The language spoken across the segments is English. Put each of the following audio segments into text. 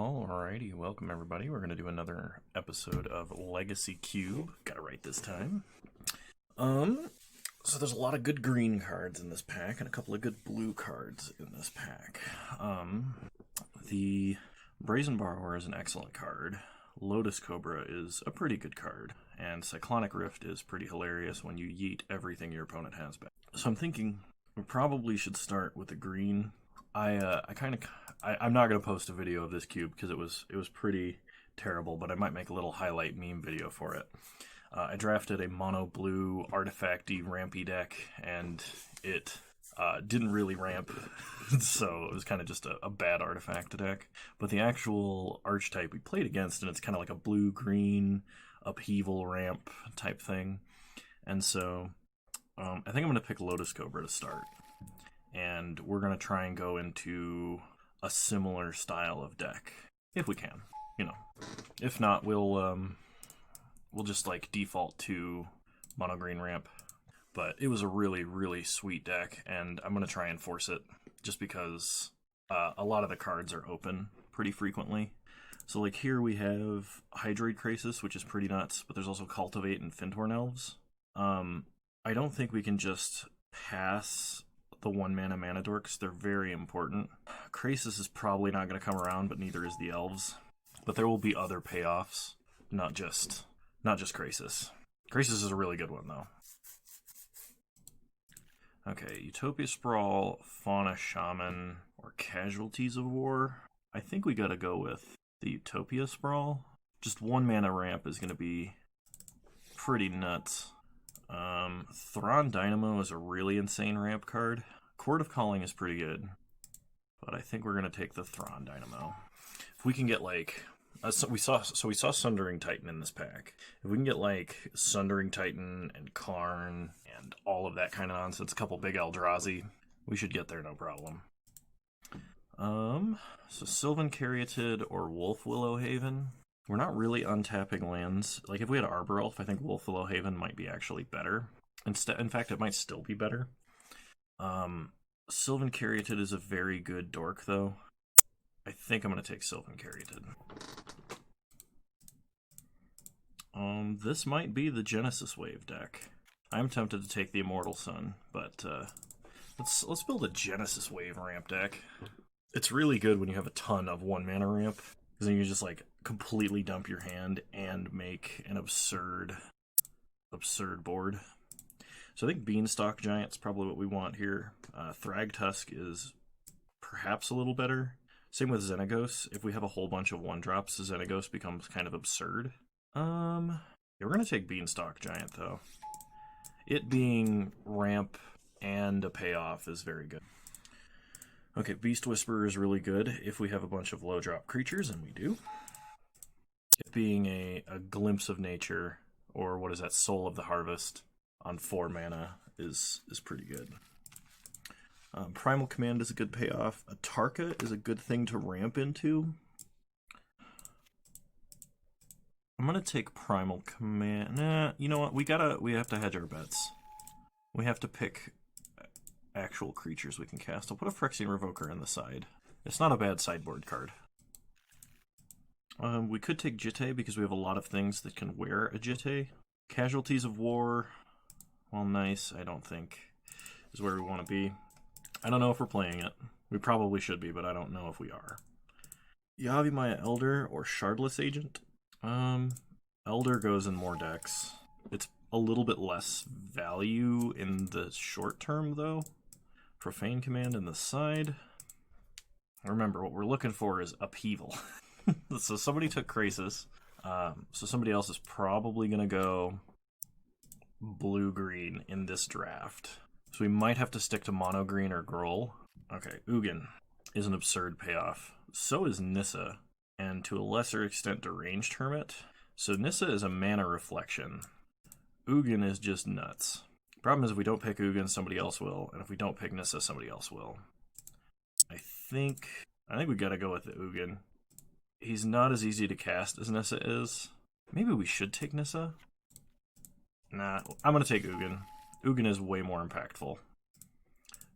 Alrighty, welcome everybody. We're going to do another episode of Legacy Cube. Got it right this time. So there's a lot of good green cards in this pack and a couple of good blue cards in this pack. The Brazen Borrower is an excellent card. Lotus Cobra is a pretty good card. And Cyclonic Rift is pretty hilarious when you yeet everything your opponent has back. So I'm thinking we probably should start with the green. I'm not going to post a video of this cube because it was pretty terrible, but I might make a little highlight meme video for it. I drafted a mono blue artifacty rampy deck, and it didn't really ramp, so it was kind of just a bad artifact deck. But the actual archetype we played against, and it's kind of like a blue-green upheaval ramp type thing. And so I think I'm going to pick Lotus Cobra to start. And we're going to try and go into a similar style of deck, if we can, you know. If not, we'll just like default to mono green ramp. But it was a really, really sweet deck, and I'm going to try and force it just because a lot of the cards are open pretty frequently. So like here we have Hydroid Krasis, which is pretty nuts, but there's also Cultivate and Fintorn Elves. I don't think we can just pass the 1-mana mana dorks. They're very important. Krasis is probably not going to come around, but neither is the elves. But there will be other payoffs, not just Krasis. Krasis is a really good one, though. Okay, Utopia Sprawl, Fauna Shaman, or Casualties of War. I think we gotta go with the Utopia Sprawl. Just 1-mana ramp is going to be pretty nuts. Thrawn Dynamo is a really insane ramp card. Chord of Calling is pretty good, but I think we're going to take the Thrawn Dynamo. If we can get like... we saw Sundering Titan in this pack. If we can get like Sundering Titan and Karn and all of that kind of nonsense, a couple big Eldrazi, we should get there no problem. So Sylvan Caryatid or Wolf Willow Haven. We're not really untapping lands. Like if we had Arbor Elf, I think Wolf Willow Haven might be actually better. In fact, it might still be better. Sylvan Caryatid is a very good dork, though. I think I'm going to take Sylvan Caryatid. This might be the Genesis Wave deck. I'm tempted to take the Immortal Sun, but let's build a Genesis Wave ramp deck. It's really good when you have a ton of 1-mana ramp, because then you just like completely dump your hand and make an absurd board. So I think Beanstalk Giant's probably what we want here. Thragtusk is perhaps a little better. Same with Xenagos. If we have a whole bunch of 1-drops, Xenagos becomes kind of absurd. Yeah, we're going to take Beanstalk Giant, though. It being ramp and a payoff is very good. Okay, Beast Whisperer is really good if we have a bunch of low-drop creatures, and we do. It being a Glimpse of Nature, or what is that, Soul of the Harvest, on 4 mana is pretty good. Primal Command is a good payoff. Atarka is a good thing to ramp into. I'm gonna take Primal Command. Nah, you know what? We have to hedge our bets. We have to pick actual creatures we can cast. I'll put a Phyrexian Revoker in the side. It's not a bad sideboard card. We could take Jitte because we have a lot of things that can wear a Jitte. Casualties of War, well, nice, I don't think is where we want to be. I don't know if we're playing it. We probably should be, but I don't know if we are. Yavimaya Elder or Shardless Agent. Elder goes in more decks. It's a little bit less value in the short term, though. Profane Command in the side. Remember, what we're looking for is upheaval. So somebody took Krasis. So somebody else is probably going to go blue-green in this draft. So we might have to stick to mono-green or Gruul. Okay, Ugin is an absurd payoff. So is Nissa, and to a lesser extent Deranged Hermit. So Nissa is a mana reflection. Ugin is just nuts. Problem is if we don't pick Ugin, somebody else will, and if we don't pick Nissa, somebody else will. I think we gotta go with the Ugin. He's not as easy to cast as Nissa is. Maybe we should take Nissa? Nah, I'm gonna take Ugin. Ugin is way more impactful.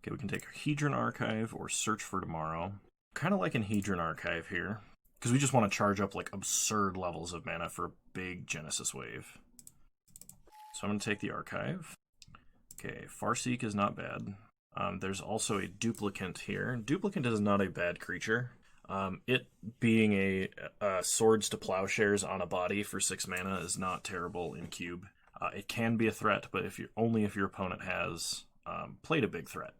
Okay, we can take Hedron Archive or Search for Tomorrow. Kind of like an Hedron Archive here, because we just want to charge up like absurd levels of mana for a big Genesis wave. So I'm going to take the Archive. Okay, Farseek is not bad. There's also a Duplicant here. Duplicant is not a bad creature. It being a Swords to Plowshares on a body for 6 mana is not terrible in Cube. It can be a threat, but only if your opponent has played a big threat.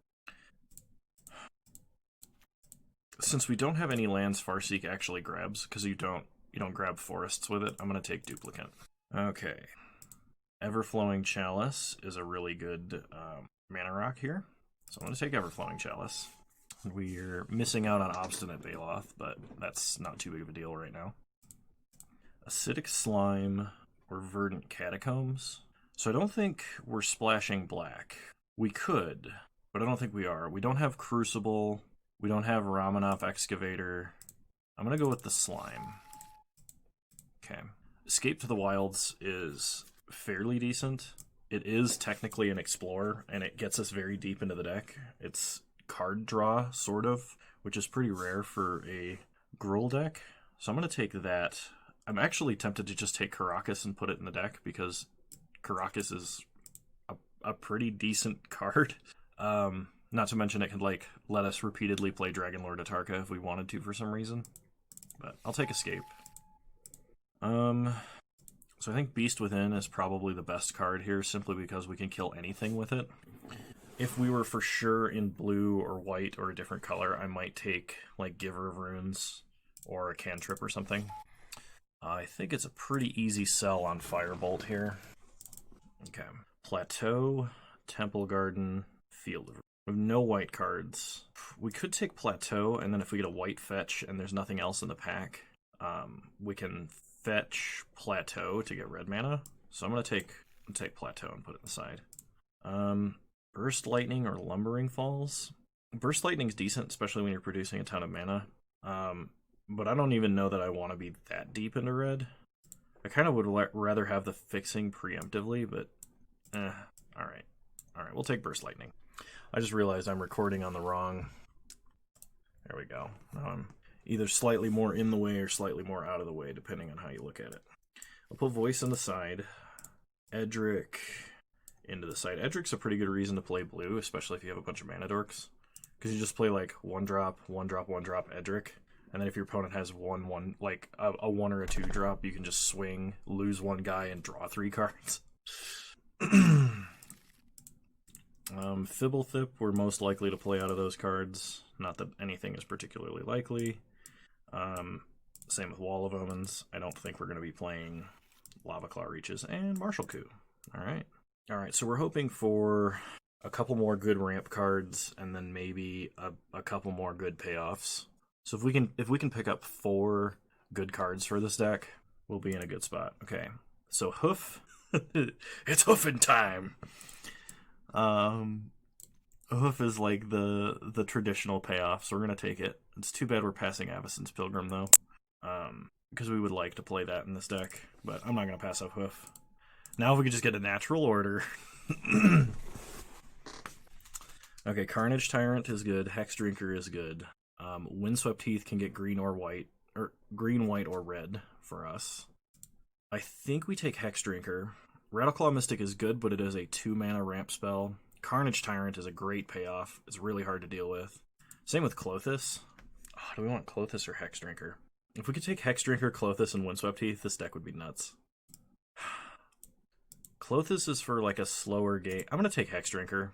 Since we don't have any lands Farseek actually grabs, because you don't grab forests with it, I'm going to take Duplicant. Okay. Everflowing Chalice is a really good mana rock here. So I'm going to take Everflowing Chalice. We're missing out on Obstinate Baloth, but that's not too big of a deal right now. Acidic Slime or Verdant Catacombs. So I don't think we're splashing black. We could, but I don't think we are. We don't have Crucible. We don't have Ramanov Excavator. I'm going to go with the Slime. Okay. Escape to the Wilds is fairly decent. It is technically an Explorer, and it gets us very deep into the deck. It's card draw, sort of, which is pretty rare for a Gruul deck. So I'm going to take that. I'm actually tempted to just take Karakas and put it in the deck, because Karakas is a pretty decent card. Not to mention it could like let us repeatedly play Dragonlord Atarka if we wanted to for some reason. But I'll take Escape. So I think Beast Within is probably the best card here, simply because we can kill anything with it. If we were for sure in blue or white or a different color, I might take like Giver of Runes or a Cantrip or something. I think it's a pretty easy sell on Firebolt here. Okay. Plateau, Temple Garden, Field of... We have no white cards. We could take Plateau, and then if we get a white fetch and there's nothing else in the pack, we can fetch Plateau to get red mana. So I'm going to take Plateau and put it aside. Burst Lightning or Lumbering Falls. Burst Lightning's decent, especially when you're producing a ton of mana. But I don't even know that I want to be that deep into red. I kind of would rather have the fixing preemptively, but alright. Alright, we'll take Burst Lightning. I just realized I'm recording on the wrong... There we go. Now I'm either slightly more in the way or slightly more out of the way, depending on how you look at it. I'll put Voice on the side. Edric into the side. Edric's a pretty good reason to play blue, especially if you have a bunch of mana dorks. Because you just play like 1-drop, 1-drop, 1-drop Edric. And then if your opponent has a 1 or a 2-drop, you can just swing, lose one guy, and draw 3 cards. Fibblethip, we're most likely to play out of those cards. Not that anything is particularly likely. Same with Wall of Omens. I don't think we're going to be playing Lava Claw Reaches and Martial Coup. Alright, so we're hoping for a couple more good ramp cards and then maybe a couple more good payoffs. So if we can pick up 4 good cards for this deck, we'll be in a good spot. Okay, so Hoof. It's hoofing time! Hoof is like the traditional payoff, so we're going to take it. It's too bad we're passing Avacyn's Pilgrim, though. Because we would like to play that in this deck, but I'm not going to pass up Hoof. Now if we could just get a natural order. Okay, Carnage Tyrant is good. Hex Drinker is good. Windswept Heath can get green or white, or green, white, or red for us. I think we take Hex Drinker. Rattleclaw Mystic is good, but it is a 2-mana ramp spell. Carnage Tyrant is a great payoff. It's really hard to deal with. Same with Klothys. Oh, do we want Klothys or Hex Drinker? If we could take Hex Drinker, Klothys, and Windswept Heath, this deck would be nuts. Klothys is for like a slower game. I'm going to take Hex Drinker.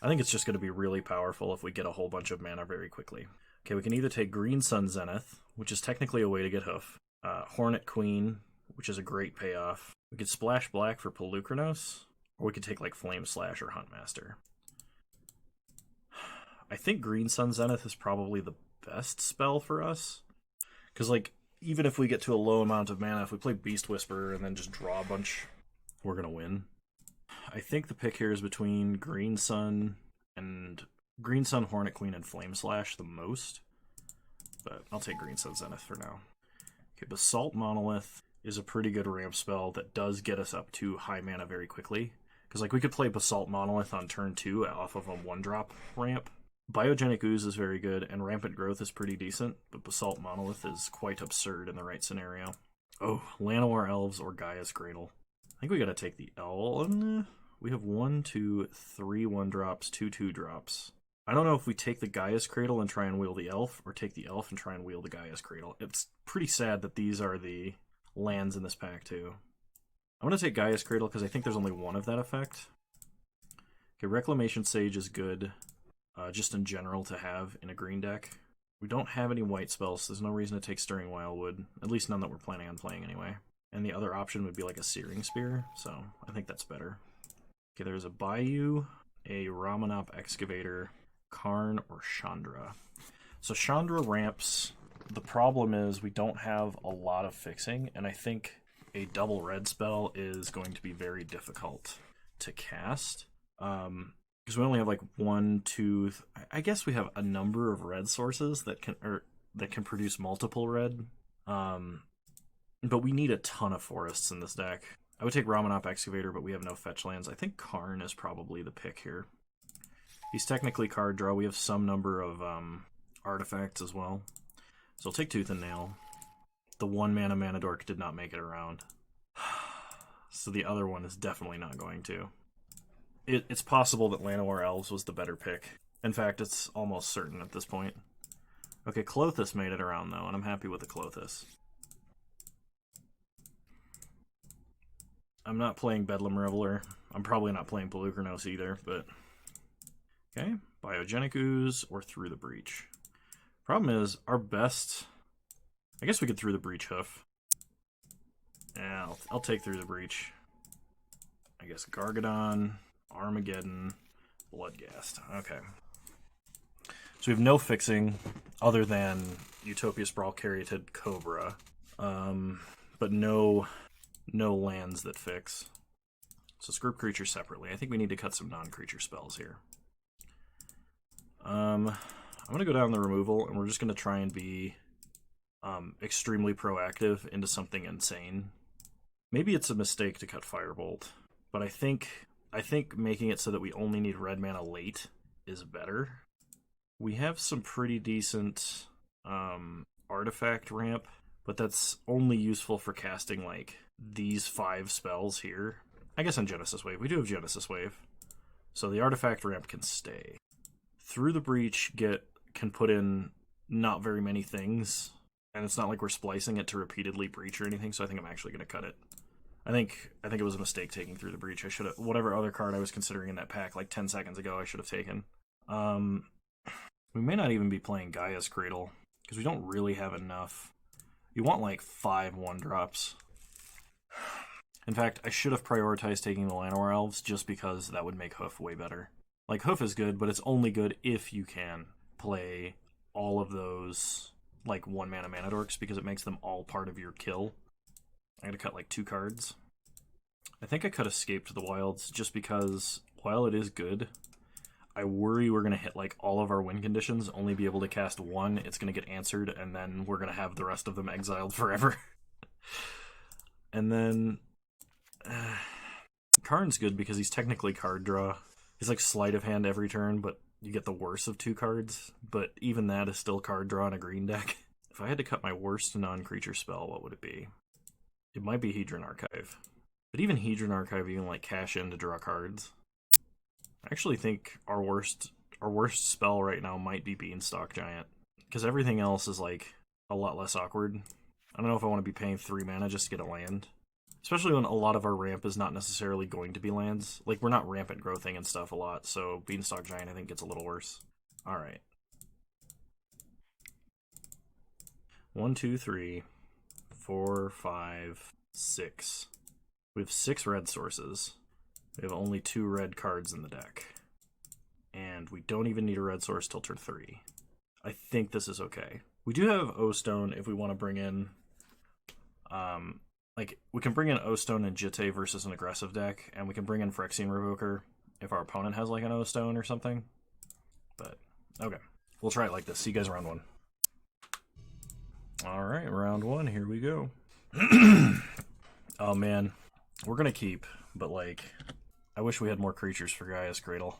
I think it's just going to be really powerful if we get a whole bunch of mana very quickly. Okay, we can either take Green Sun Zenith, which is technically a way to get Hoof. Hornet Queen, which is a great payoff. We could splash black for Pelucranos, or we could take like Flame Slash or Huntmaster. I think Green Sun Zenith is probably the best spell for us. Because like, even if we get to a low amount of mana, if we play Beast Whisperer and then just draw a bunch, we're going to win. I think the pick here is between Green Sun, Hornet Queen, and Flame Slash the most. But I'll take Green Sun Zenith for now. Okay, Basalt Monolith is a pretty good ramp spell that does get us up to high mana very quickly. Because like we could play Basalt Monolith on turn 2 off of a 1-drop ramp, Biogenic Ooze is very good, and Rampant Growth is pretty decent, but Basalt Monolith is quite absurd in the right scenario. Oh, Llanowar Elves or Gaia's Cradle. I think we gotta take the Elf. We have 1, 2, 3 1-drops, 2 2-drops. I don't know if we take the Gaia's Cradle and try and wheel the Elf, or take the Elf and try and wheel the Gaia's Cradle. It's pretty sad that these are the lands in this pack, too. I'm going to take Gaia's Cradle because I think there's only one of that effect. Okay, Reclamation Sage is good, just in general to have in a green deck. We don't have any white spells, so there's no reason to take Stirring Wildwood, at least none that we're planning on playing anyway. And the other option would be like a Searing Spear, so I think that's better. Okay, there's a Bayou, a Ramanop Excavator, Karn, or Chandra. So Chandra ramps. The problem is we don't have a lot of fixing, and I think a double red spell is going to be very difficult to cast. Because we only have like 1, 2. I guess we have a number of red sources that can produce multiple red. But we need a ton of forests in this deck. I would take Ramanop Excavator, but we have no fetch lands. I think Karn is probably the pick here. He's technically card draw. We have some number of artifacts as well. So I'll take Tooth and Nail. The 1-mana Mana Dork did not make it around. So the other one is definitely not going to. It's possible that Llanowar Elves was the better pick. In fact, it's almost certain at this point. Okay, Klothys made it around though, and I'm happy with the Klothys. I'm not playing Bedlam Reveler. I'm probably not playing Pelucranos either, but... Okay, Biogenic Ooze or Through the Breach. Problem is, our best... I guess we could Through the Breach Hoof. Yeah, I'll take Through the Breach. I guess Gargadon, Armageddon, Bloodghast. Okay. So we have no fixing other than Utopia Sprawl, Caryatid, Cobra. But no lands that fix. So group creatures separately. I think we need to cut some non-creature spells here. I'm going to go down the removal, and we're just going to try and be extremely proactive into something insane. Maybe it's a mistake to cut Firebolt, but I think making it so that we only need red mana late is better. We have some pretty decent artifact ramp, but that's only useful for casting like these 5 spells here. I guess on Genesis Wave. We do have Genesis Wave, so the artifact ramp can stay. Through the Breach can put in not very many things, and it's not like we're splicing it to repeatedly breach or anything, so I think I'm actually going to cut it. I think it was a mistake taking Through the Breach. I should have, whatever other card I was considering in that pack like 10 seconds ago, I should have taken. We may not even be playing Gaia's Cradle, because we don't really have enough. You want like 5 1-drops. In fact, I should have prioritized taking the Llanowar Elves just because that would make Hoof way better. Like, Hoof is good, but it's only good if you can play all of those, like, 1-mana Mana Dorks, because it makes them all part of your kill. I gotta cut, like, 2 cards. I think I cut Escape to the Wilds just because, while it is good, I worry we're gonna hit, like, all of our win conditions, only be able to cast 1, it's gonna get answered, and then we're gonna have the rest of them exiled forever. And then... Karn's good because he's technically card draw. He's like sleight of hand every turn, but you get the worst of 2 cards. But even that is still card draw in a green deck. If I had to cut my worst non-creature spell, what would it be? It might be Hedron Archive. But even Hedron Archive, you can like cash in to draw cards. I actually think our worst spell right now might be Beanstalk Giant. Because everything else is like a lot less awkward. I don't know if I want to be paying 3 mana just to get a land. Especially when a lot of our ramp is not necessarily going to be lands. Like, we're not rampant growthing and stuff a lot, so Beanstalk Giant, I think, gets a little worse. Alright. 1, 2, 3, 4, 5, 6. We have 6 red sources. We have only 2 red cards in the deck. And we don't even need a red source till turn 3. I think this is okay. We do have O-Stone if we want to bring in... Like, we can bring in O-Stone and Jitte versus an aggressive deck, and we can bring in Phyrexian Revoker if our opponent has, like, an O-Stone or something. But, okay. We'll try it like this. See you guys round 1. Alright, round 1. Here we go. Oh, man. We're gonna keep, but, like, I wish we had more creatures for Gaia's Cradle.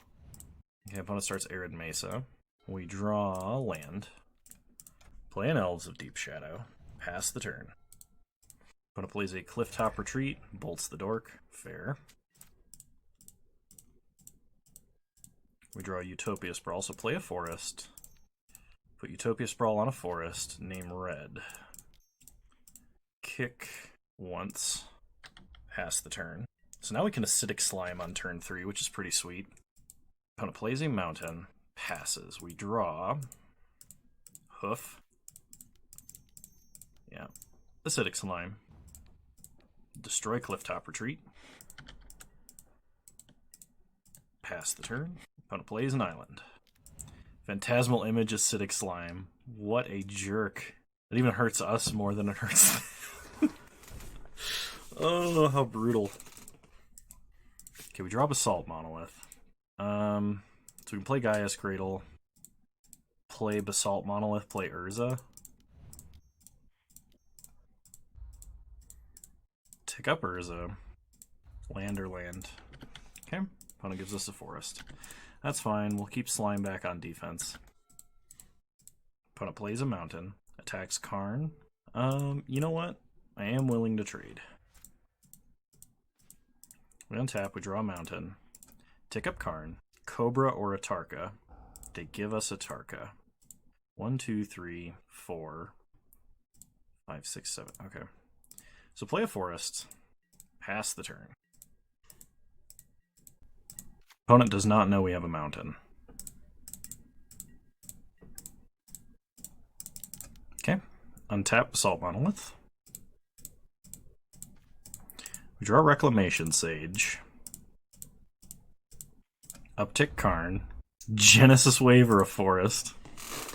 Okay, opponent starts Arid Mesa. We draw land. Play an Elves of Deep Shadow. Pass the turn. Opponent plays a Clifftop Retreat. Bolts the Dork. Fair. We draw Utopia Sprawl, so play a forest. Put Utopia Sprawl on a forest. Name red. Kick once. Pass the turn. So now we can Acidic Slime on turn 3, which is pretty sweet. Opponent plays a mountain. Passes. We draw Hoof. Yeah. Acidic Slime. Destroy Clifftop Retreat. Pass the turn. Opponent plays an island. Phantasmal Image, Acidic Slime. What a jerk. It even hurts us more than it hurts them. Oh, how brutal. Okay, we draw Basalt Monolith. So we can play Gaia's Cradle, play Basalt Monolith, play Urza. Tick up Urza. Land or land. Okay, opponent gives us a forest. That's fine, we'll keep Slime back on defense. Opponent plays a mountain, attacks Karn. You know what? I am willing to trade. We untap, we draw a mountain. Tick up Karn. Cobra or a Tarka. They give us a Tarka. 1, 2, 3, 4, 5, 6, 7. Okay. So play a forest. Pass the turn. Opponent does not know we have a mountain. Okay. Untap Basalt Monolith. We draw Reclamation Sage. Uptick Karn. Genesis Wave or a forest.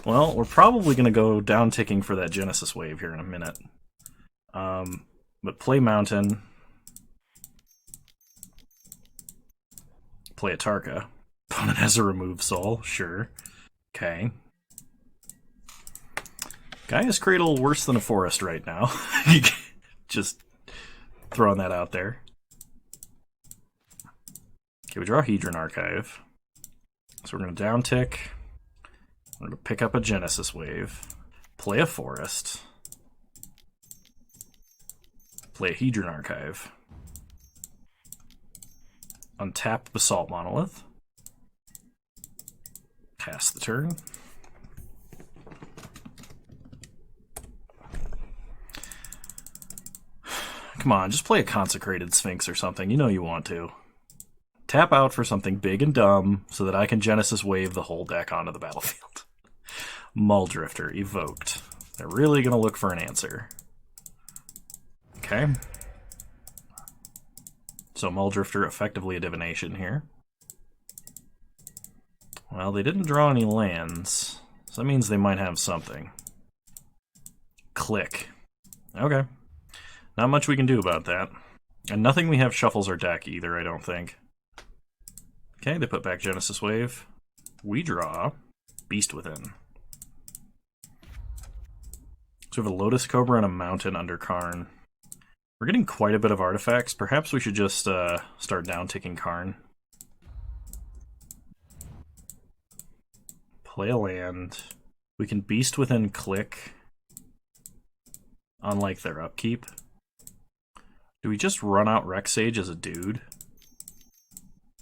Well, we're probably going to go down ticking for that Genesis Wave here in a minute. But play mountain. Play a Tarka. Opponent has a remove soul, sure. Okay. Gaia's Cradle worse than a forest right now. Just throwing that out there. Okay, we draw Hedron Archive. So we're going to down tick. We're going to pick up a Genesis Wave. Play a forest. Play a Hedron Archive. Untap Basalt Monolith. Pass the turn. Come on, just play a Consecrated Sphinx or something. You know you want to. Tap out for something big and dumb so that I can Genesis Wave the whole deck onto the battlefield. Muldrifter, evoked. They're really going to look for an answer. Okay. So Muldrifter, effectively a divination here. Well, they didn't draw any lands, so that means they might have something. Click. Okay. Not much we can do about that. And nothing we have shuffles our deck either, I don't think. Okay, they put back Genesis Wave. We draw Beast Within. So we have a Lotus Cobra and a Mountain under Karn. We're getting quite a bit of artifacts. Perhaps we should just start down-ticking Karn. Play a land. We can Beast Within click. Unlike their upkeep. Do we just run out Rexage as a dude?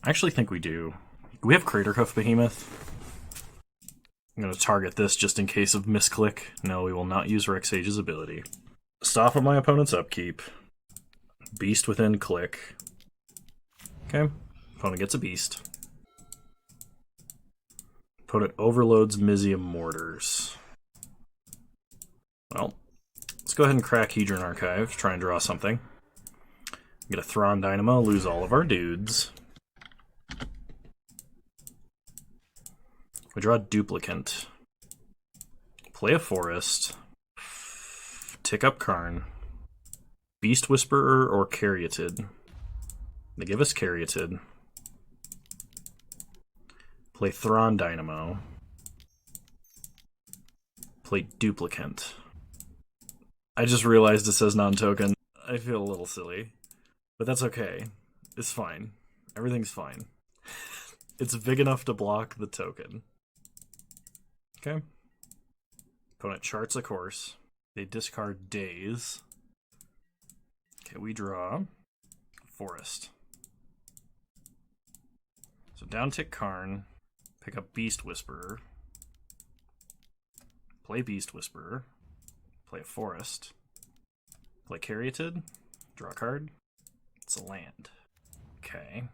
I actually think we do. We have Craterhoof Behemoth. I'm going to target this just in case of misclick. No, we will not use Rexage's ability. Stop at my opponent's upkeep. Beast Within click. Okay. Opponent gets a beast. Opponent overloads Mizium Mortars. Well, let's go ahead and crack Hedron Archive. Try and draw something. Get a Thrawn Dynamo, lose all of our dudes. We draw a Duplicant. Play a forest. Tick up Karn. Beast Whisperer or Caryatid. They give us Caryatid. Play Thrawn Dynamo. Play Duplicant. I just realized it says non-token. I feel a little silly. But that's okay. It's fine. Everything's fine. It's big enough to block the token. Okay. Opponent charts a course. They discard Daze. Okay, we draw Forest. So down tick Karn, pick up Beast Whisperer, play Beast Whisperer, play a Forest, play Caryatid, draw a card. It's a land. Okay.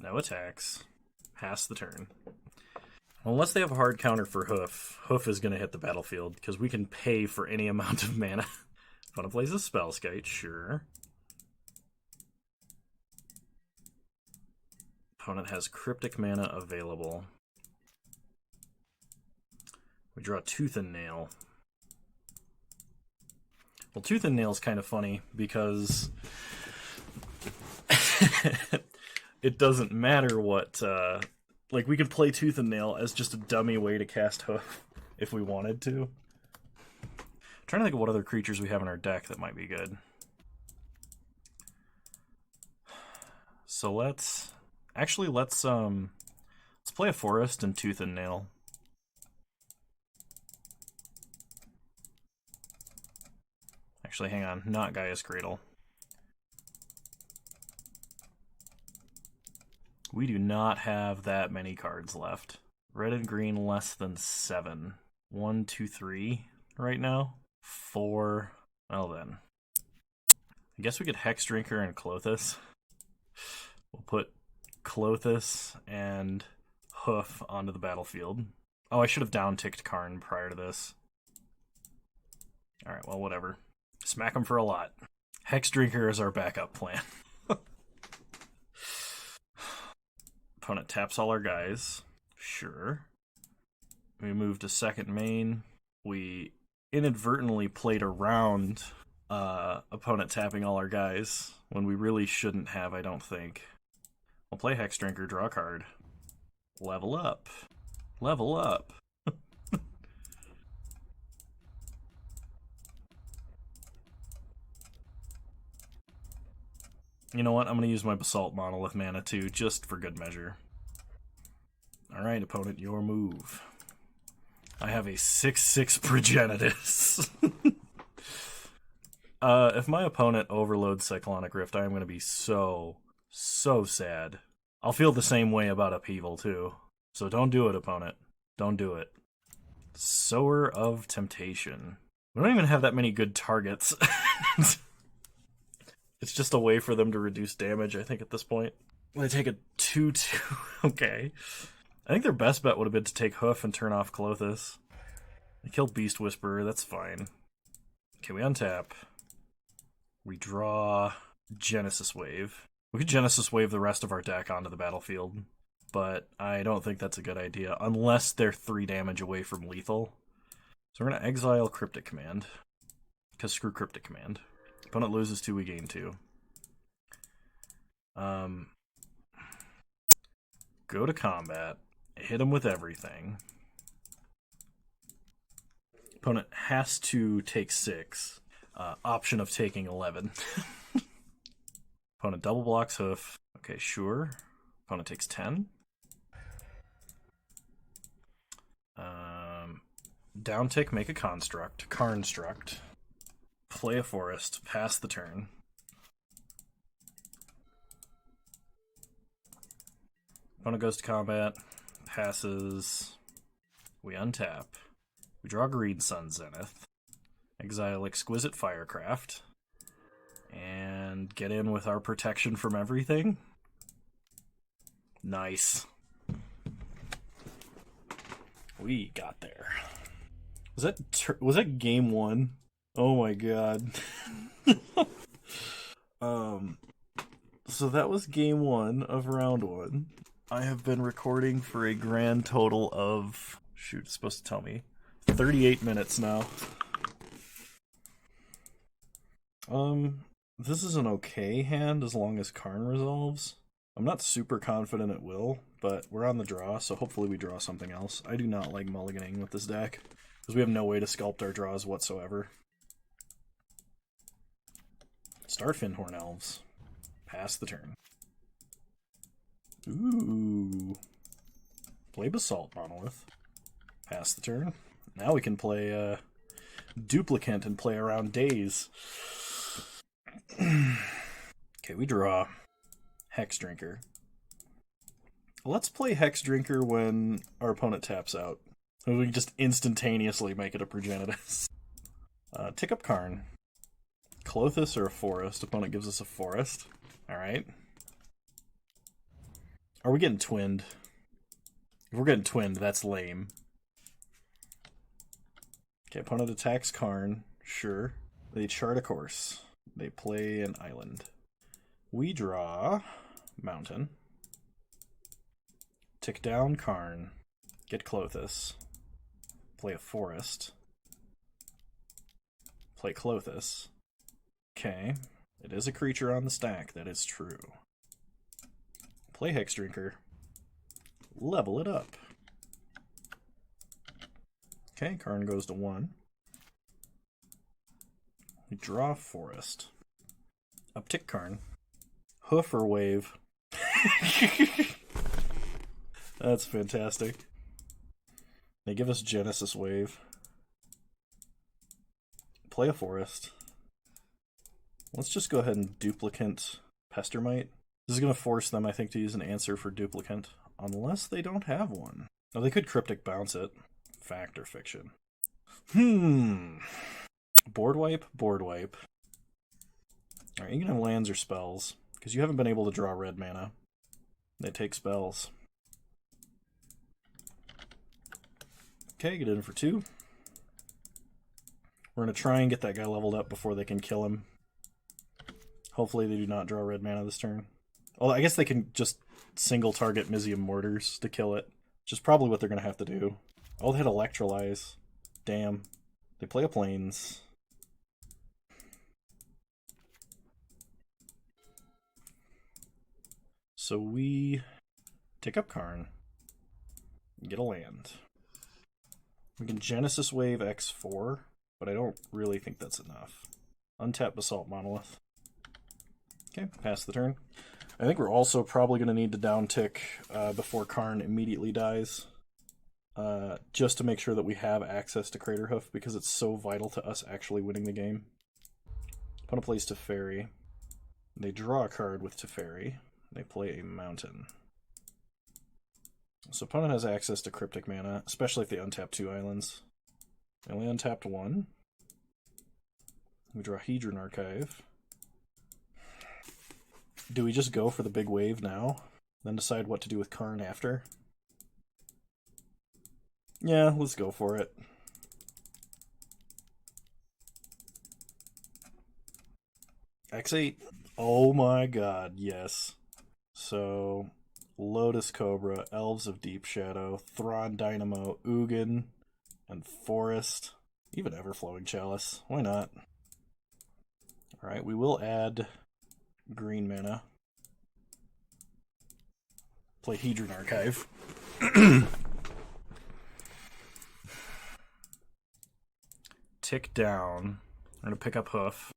No attacks. Pass the turn. Unless they have a hard counter for Hoof, Hoof is going to hit the battlefield because we can pay for any amount of mana. Opponent plays a Spellskite, sure. Opponent has Cryptic mana available. We draw Tooth and Nail. Well, Tooth and Nail is kind of funny because it doesn't matter what... like, we could play Tooth and Nail as just a dummy way to cast Hoof if we wanted to. I'm trying to think of what other creatures we have in our deck that might be good. So let's play a Forest and Tooth and Nail. Actually, hang on, not Gaia's Cradle. We do not have that many cards left. Red and green less than 7. 1, 2, 3 right now. 4. Well then. I guess we could Hex Drinker and Clothis. We'll put Clothis and Hoof onto the battlefield. Oh, I should have down-ticked Karn prior to this. Alright, well, whatever. Smack him for a lot. Hex Drinker is our backup plan. Opponent taps all our guys. Sure. We moved to second main. We inadvertently played around opponent tapping all our guys when we really shouldn't have, I don't think. I'll play Hex Drinker, draw a card. Level up. Level up. You know what? I'm going to use my Basalt Monolith mana too, just for good measure. Alright, opponent, your move. I have a 6/6 Progenitus. If my opponent overloads Cyclonic Rift, I am going to be so sad. I'll feel the same way about Upheaval too. So don't do it, opponent. Don't do it. Sower of Temptation. We don't even have that many good targets. It's just a way for them to reduce damage, I think, at this point. They take a 2/2. Okay. I think their best bet would have been to take Hoof and turn off Clothis. They killed Beast Whisperer, that's fine. Okay, we untap. We draw Genesis Wave. We could Genesis Wave the rest of our deck onto the battlefield, but I don't think that's a good idea, unless they're 3 damage away from lethal. So we're going to exile Cryptic Command, because screw Cryptic Command. Opponent loses 2, we gain 2. Go to combat. Hit him with everything. Opponent has to take 6. Option of taking 11. Opponent double blocks Hoof. Okay, sure. Opponent takes 10. Down tick, make a construct. Karnstruct. Play a Forest. Pass the turn. Opponent goes to combat. Passes. We untap. We draw Green Sun Zenith. Exile Exquisite Firecraft. And get in with our protection from everything. Nice. We got there. Was that game 1? Oh my god. So that was game 1 of round 1. I have been recording for a grand total of... Shoot, it's supposed to tell me. 38 minutes now. This is an okay hand as long as Karn resolves. I'm not super confident it will, but we're on the draw, so hopefully we draw something else. I do not like mulliganing with this deck, because we have no way to sculpt our draws whatsoever. Starfin Horn Elves. Pass the turn. Ooh. Play Basalt Monolith. Pass the turn. Now we can play Duplicant and play around days. Okay, we draw Hex Drinker. Let's play Hex Drinker when our opponent taps out. We can just instantaneously make it a Progenitus. Tick up Karn. Clothis or a forest? Opponent gives us a forest. Alright. Are we getting twinned? If we're getting twinned, that's lame. Okay, opponent attacks Karn. Sure. They chart a course. They play an island. We draw Mountain. Tick down Karn. Get Clothis. Play a forest. Play Clothis. Okay. It is a creature on the stack, that is true. Play Hex Drinker. Level it up. Okay, Karn goes to 1. We draw Forest. Uptick Karn. Hoof or Wave. That's fantastic. They give us Genesis Wave. Play a Forest. Let's just go ahead and Duplicant Pestermite. This is going to force them, I think, to use an answer for Duplicant. Unless they don't have one. Oh, they could Cryptic Bounce it. Fact or fiction? Board wipe, board wipe. Alright, you can have lands or spells, because you haven't been able to draw red mana. They take spells. Okay, get in for 2. We're going to try and get that guy leveled up before they can kill him. Hopefully they do not draw red mana this turn. Well, I guess they can just single target Mizium Mortars to kill it, which is probably what they're going to have to do. Oh, they had Electrolyze. Damn. They play a Plains. So we tick up Karn. Get a land. We can Genesis Wave X4, but I don't really think that's enough. Untap Basalt Monolith. Okay, pass the turn. I think we're also probably going to need to downtick before Karn immediately dies. Just to make sure that we have access to Craterhoof, because it's so vital to us actually winning the game. Opponent plays Teferi. They draw a card with Teferi. They play a Mountain. So opponent has access to Cryptic mana, especially if they untap 2 islands. They only untapped 1. We draw Hedron Archive. Do we just go for the big wave now, then decide what to do with Karn after? Yeah, let's go for it. X8. Oh my god, yes. So, Lotus Cobra, Elves of Deep Shadow, Thrawn Dynamo, Ugin, and Forest. Even Everflowing Chalice. Why not? Alright, we will add green mana. Play Hedron Archive. Tick down. We're going to pick up Hoof.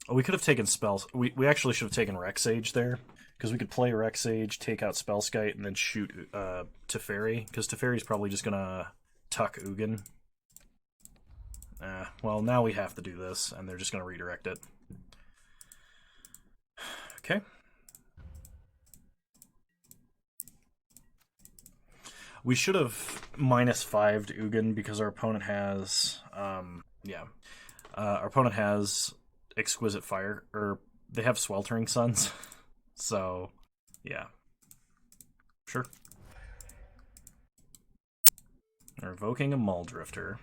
Oh, we could have taken spells. We actually should have taken Rex Sage there, because we could play Rex Sage, take out Spellskite, and then shoot Teferi, because Teferi's probably just going to tuck Ugin. Well, now we have to do this, and they're just going to redirect it. Okay. We should have -5'd Ugin because our opponent has, our opponent has Exquisite Fire, or they have Sweltering Suns. So, yeah. Sure. They're evoking a Muldrifter.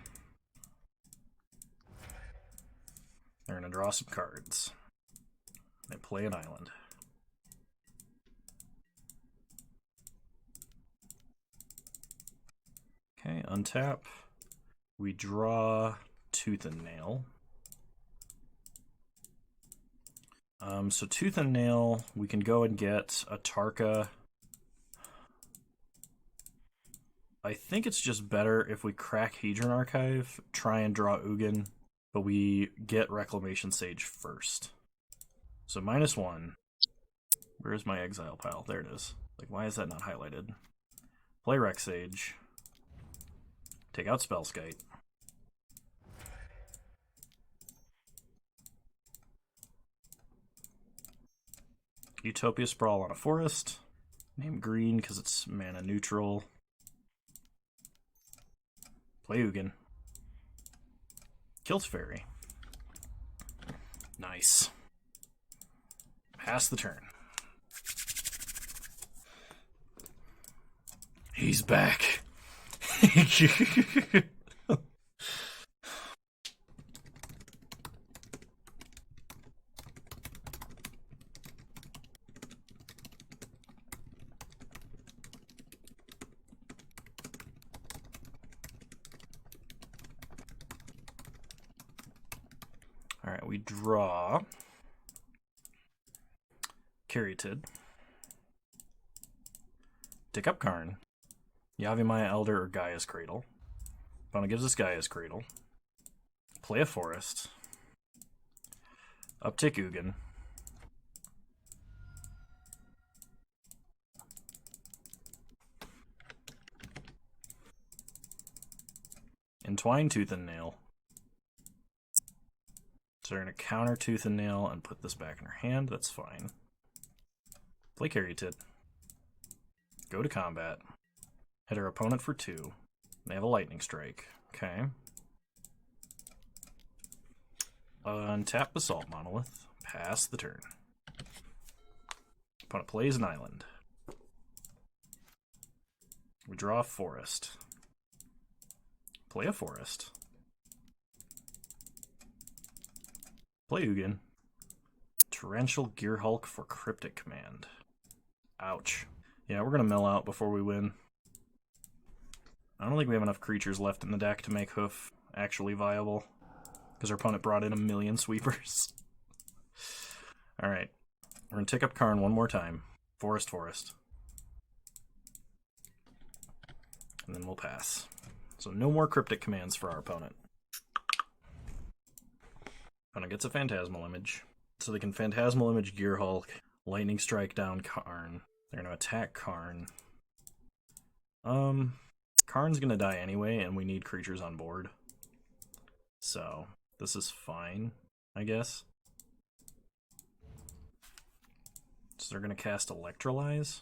They're going to draw some cards. They play an island. Okay, untap. We draw Tooth and Nail. So Tooth and Nail, we can go and get a Tarka. I think it's just better if we crack Hedron Archive, try and draw Ugin, but we get Reclamation Sage first. So -1. Where's my exile pile? There it is. Like, why is that not highlighted? Play Rex Sage. Take out Spellskite. Utopia Sprawl on a forest. Name green because it's mana neutral. Play Ugin. Kills Fairy. Nice. Pass the turn. He's back. Alright, we draw Caryatid. Take up Karn. Yavimaya Elder or Gaia's Cradle. Opponent gives us Gaia's Cradle. Play a forest. Uptick Ugin. Entwine Tooth and Nail. So we're going to counter Tooth and Nail and put this back in her hand. That's fine. Play Caryatid. Go to combat. Hit our opponent for 2. They have a Lightning Strike. Okay. Untap Basalt Monolith. Pass the turn. Opponent plays an island. We draw a forest. Play a forest. Play Ugin. Torrential Gearhulk for Cryptic Command. Ouch. Yeah, we're going to mill out before we win. I don't think we have enough creatures left in the deck to make Hoof actually viable. Because our opponent brought in a million sweepers. Alright. We're going to take up Karn one more time. Forest, forest. And then we'll pass. So no more cryptic commands for our opponent. Opponent gets a Phantasmal Image. So they can Phantasmal Image Gearhulk, Lightning Strike down Karn. They're going to attack Karn. Karn's going to die anyway, and we need creatures on board. So this is fine, I guess. So they're going to cast Electrolyze.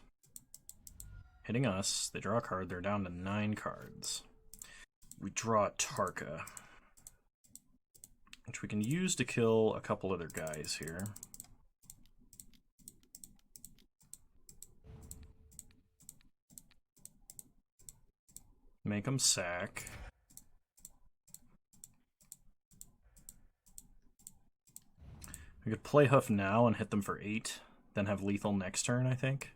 Hitting us, they draw a card, they're down to 9 cards. We draw Tarka, which we can use to kill a couple other guys here. Make them sack. We could play Hoof now and hit them for 8, then have lethal next turn, I think.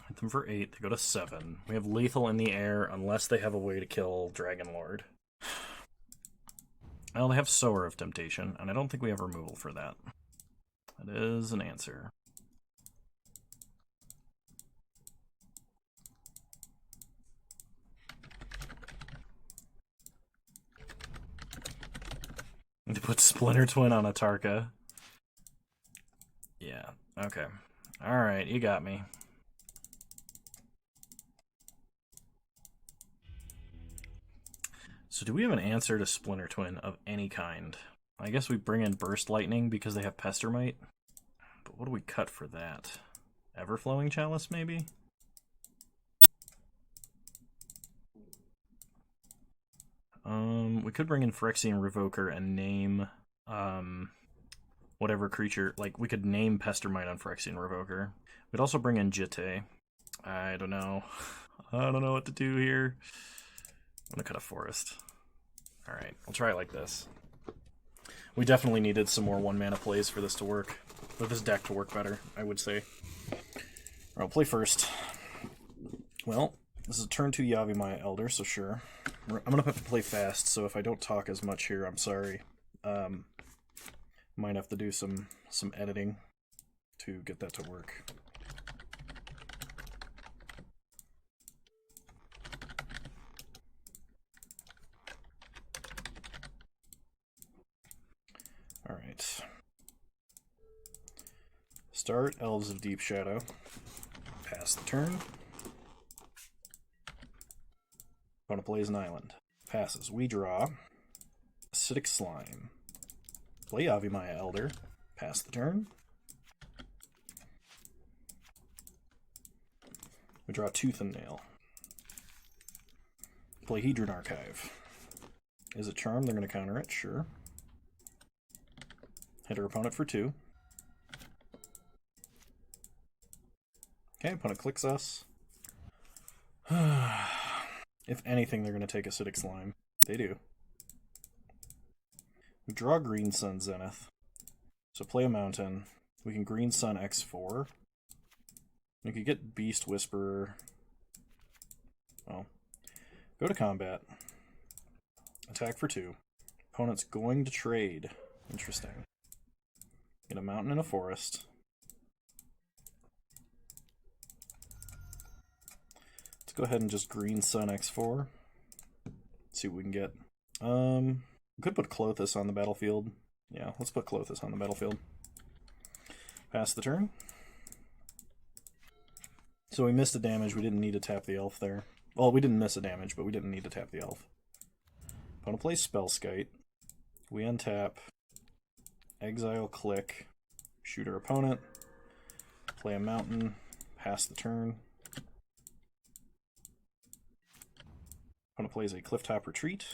Hit them for 8, they go to 7. We have lethal in the air unless they have a way to kill Dragon Lord. Well, they have Sower of Temptation, and I don't think we have removal for that. That is an answer. To put Splinter Twin on a Tarka. Yeah, okay. Alright, you got me. So do we have an answer to Splinter Twin of any kind? I guess we bring in Burst Lightning because they have Pestermite. But what do we cut for that? Everflowing Chalice, maybe? We could bring in Phyrexian Revoker and name whatever creature. Like, we could name Pestermite on Phyrexian Revoker. We'd also bring in Jitte. I don't know. I don't know what to do here. I'm gonna cut a forest. Alright, I'll try it like this. We definitely needed some more 1-mana plays for this to work. For this deck to work better, I would say. I'll play first. Well, this is a turn 2 Yavimaya Elder, so sure. I'm gonna have to play fast, so if I don't talk as much here, I'm sorry. Might have to do some editing to get that to work. Start Elves of Deep Shadow. Pass the turn. Opponent plays an island. Passes. We draw. Acidic Slime. Play Yavimaya Elder. Pass the turn. We draw Tooth and Nail. Play Hedron Archive. Is it Charm? They're going to counter it, sure. Hit our opponent for 2. Okay, opponent clicks us. If anything, they're going to take Acidic Slime. They do. We draw Green Sun Zenith. So play a mountain. We can Green Sun X4. We could get Beast Whisperer. Well, go to combat. Attack for 2. Opponent's going to trade. Interesting. Get a mountain and a forest. Let's go ahead and just Green Sun X4. See what we can get. We could put Clothis on the battlefield. Yeah, let's put Clothis on the battlefield. Pass the turn. So we missed a damage. We didn't need to tap the elf there. Well, we didn't miss a damage, but we didn't need to tap the elf. Opponent plays Spellskite. We untap. Exile, click. Shoot our opponent. Play a mountain. Pass the turn. Opponent plays a Clifftop Retreat.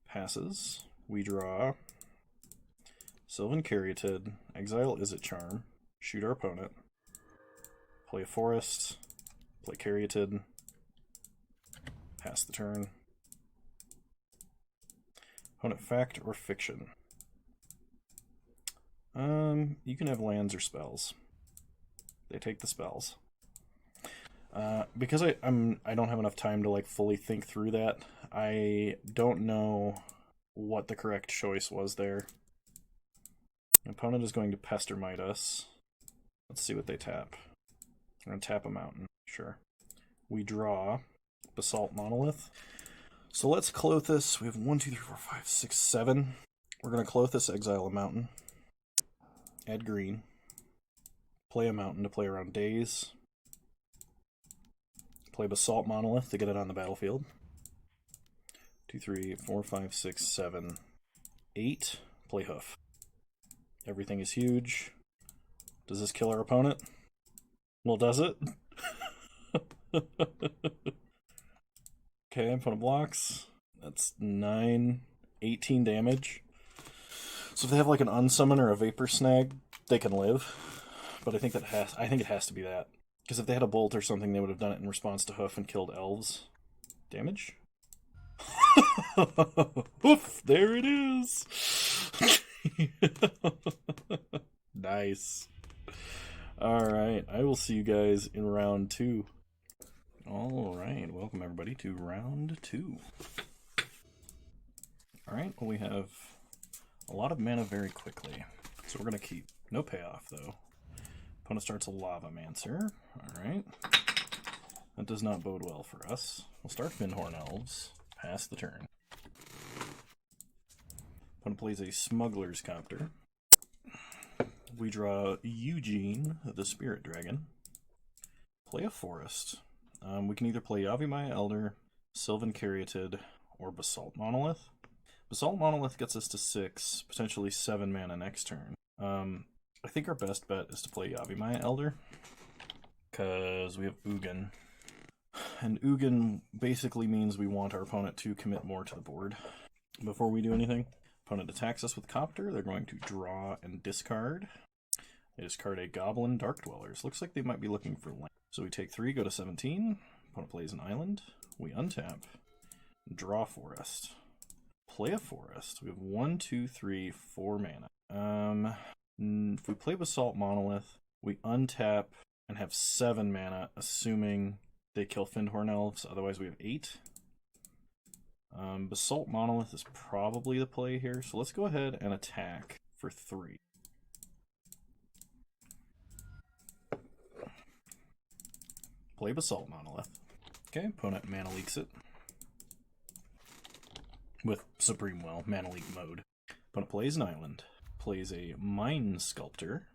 Passes. We draw. Sylvan Caryatid. Exile Izzet Charm. Shoot our opponent. Play a forest. Play Caryatid. Pass the turn. Opponent fact or fiction. You can have lands or spells. They take the spells. Because I don't have enough time to like fully think through that. I don't know what the correct choice was there. Opponent is going to Pestermite us. Let's see what they tap. We're going to tap a mountain. Sure. We draw Basalt Monolith. So let's Clothis. We have 1, 2, 3, 4, 5, 6, 7. We're going to Clothis, exile a mountain. Add green. Play a mountain to play around Daze. Play Basalt Monolith to get it on the battlefield. 2, 3, 4, 5, 6, 7, 8. Play Hoof. Everything is huge. Does this kill our opponent? Well, does it? Okay, opponent blocks. That's 9, 18 damage. So if they have like an Unsummon or a Vapor Snag, they can live. But I think it has to be that. Because if they had a Bolt or something, they would have done it in response to Hoof and killed elves. Damage? Hoof! There it is! Nice. Alright, I will see you guys in round 2. Alright, welcome everybody to round 2. Alright, well we have a lot of mana very quickly. So we're going to keep. No payoff though. Opponent starts a Lavamancer. Alright. That does not bode well for us. We'll start Fyndhorn Elves. Pass the turn. Opponent plays a Smuggler's Copter. We draw Eugene, the Spirit Dragon. Play a Forest. We can either play Yavimaya Elder, Sylvan Caryatid, or Basalt Monolith. Basalt Monolith gets us to 6, potentially 7 mana next turn. I think our best bet is to play Yavimaya Elder, because we have Ugin. And Ugin basically means we want our opponent to commit more to the board before we do anything. Opponent attacks us with Copter. They're going to draw and discard. They discard a Goblin Dark Dwellers. Looks like they might be looking for land. So we take 3, go to 17. Opponent plays an island. We untap. Draw Forest. Play a Forest. We have 1, 2, 3, 4 mana. If we play Basalt Monolith, we untap and have 7 mana, assuming they kill Fyndhorn Elves. Otherwise we have 8. Basalt Monolith is probably the play here, so let's go ahead and attack for 3. Play Basalt Monolith. Okay, opponent mana leaks it. With Supreme Will, mana leak mode. Opponent plays an island. Plays a Mind Sculptor.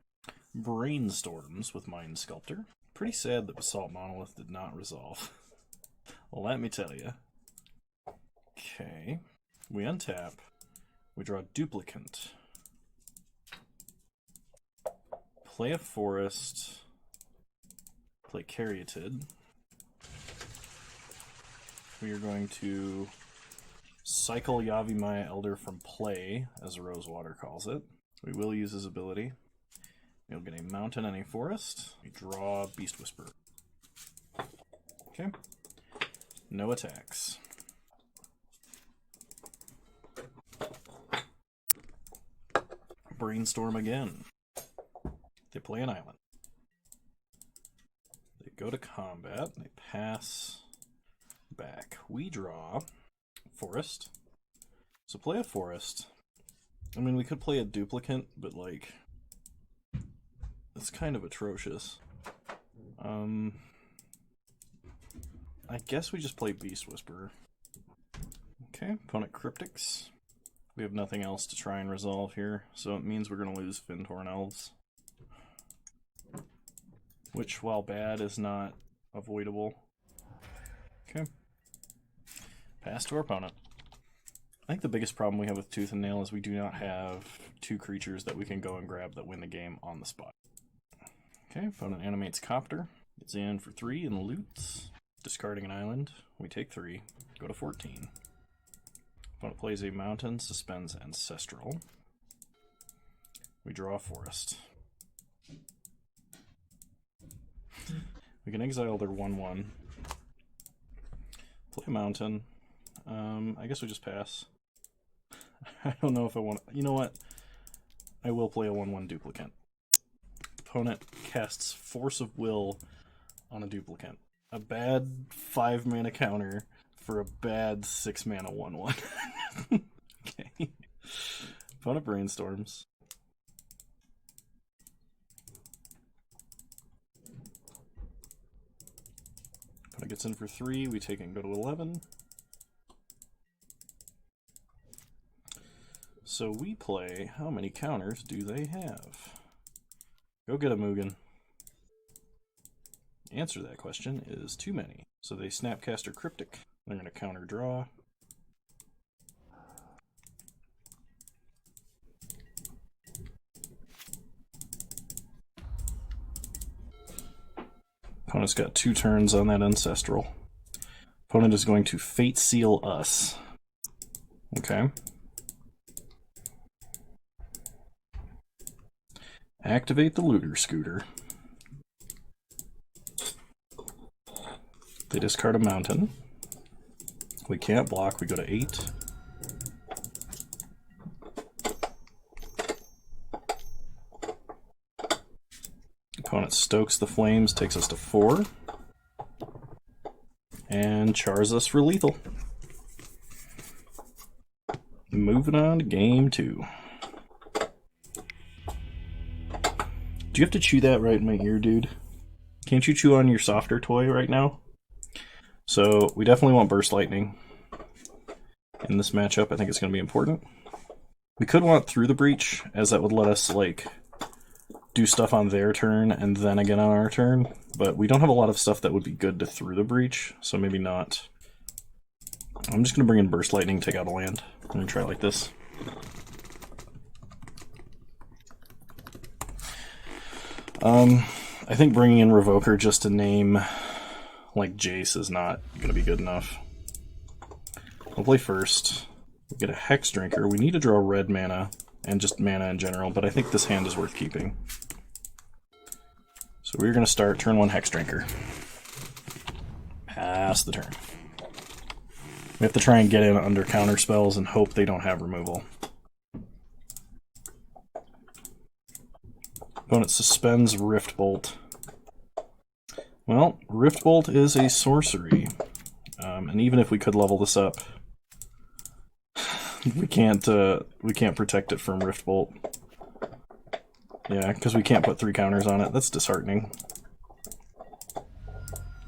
Brainstorms with Mind Sculptor. Pretty sad that Basalt Monolith did not resolve. Let me tell you. Okay. We untap. We draw Duplicant. Play a Forest. Play Caryatid. We are going to cycle Yavimaya Elder from play, as Rosewater calls it. We will use his ability. We'll get a mountain and a forest. We draw Beast Whisperer. Okay. No attacks. Brainstorm again. They play an island. They go to combat. They pass back. We draw forest. So play a forest. I mean, we could play a duplicant, but like, it's kind of atrocious. I guess we just play Beast Whisperer. Okay, opponent Cryptics. We have nothing else to try and resolve here, so it means we're going to lose Fintorn Elves. Which, while bad, is not avoidable. Okay. Pass to our opponent. I think the biggest problem we have with Tooth and Nail is we do not have two creatures that we can go and grab that win the game on the spot. Okay, opponent animates Copter. Gets in for 3 and loots. Discarding an island. We take 3. Go to 14. Opponent plays a mountain, suspends Ancestral. We draw a forest. We can exile their 1/1. Play a mountain. I guess we just pass. I don't know if I want to... You know what? I will play a 1/1 duplicant. Opponent casts Force of Will on a duplicant. A bad 5-mana counter for a bad 6-mana 1/1. Okay. Opponent brainstorms. Opponent gets in for 3. We take it and go to 11. So we play, how many counters do they have? Go get a Mugen. The answer to that question is too many. So they Snapcaster Cryptic. They're going to counter draw. Opponent's got 2 turns on that Ancestral. Opponent is going to Fate Seal us. Okay. Activate the Looter Scooter. They discard a mountain. We can't block, we go to 8. Opponent stokes the flames, takes us to 4. And chars us for lethal. Moving on to game 2. Do you have to chew that right in my ear, dude? Can't you chew on your softer toy right now? So, we definitely want Burst Lightning in this matchup. I think it's going to be important. We could want Through the Breach, as that would let us, like, do stuff on their turn and then again on our turn. But we don't have a lot of stuff that would be good to Through the Breach, so maybe not. I'm just going to bring in Burst Lightning, take out a land. I'm going to try it like this. I think bringing in Revoker just to name like Jace is not going to be good enough. We'll play first. We get a Hex Drinker. We need to draw red mana and just mana in general, but I think this hand is worth keeping. So we're going to start turn 1 Hex Drinker. Pass the turn. We have to try and get in under counter spells and hope they don't have removal. Opponent suspends Rift Bolt. Well, Rift Bolt is a sorcery, and even if we could level this up, we can't protect it from Rift Bolt. Yeah, because we can't put 3 counters on it. That's disheartening.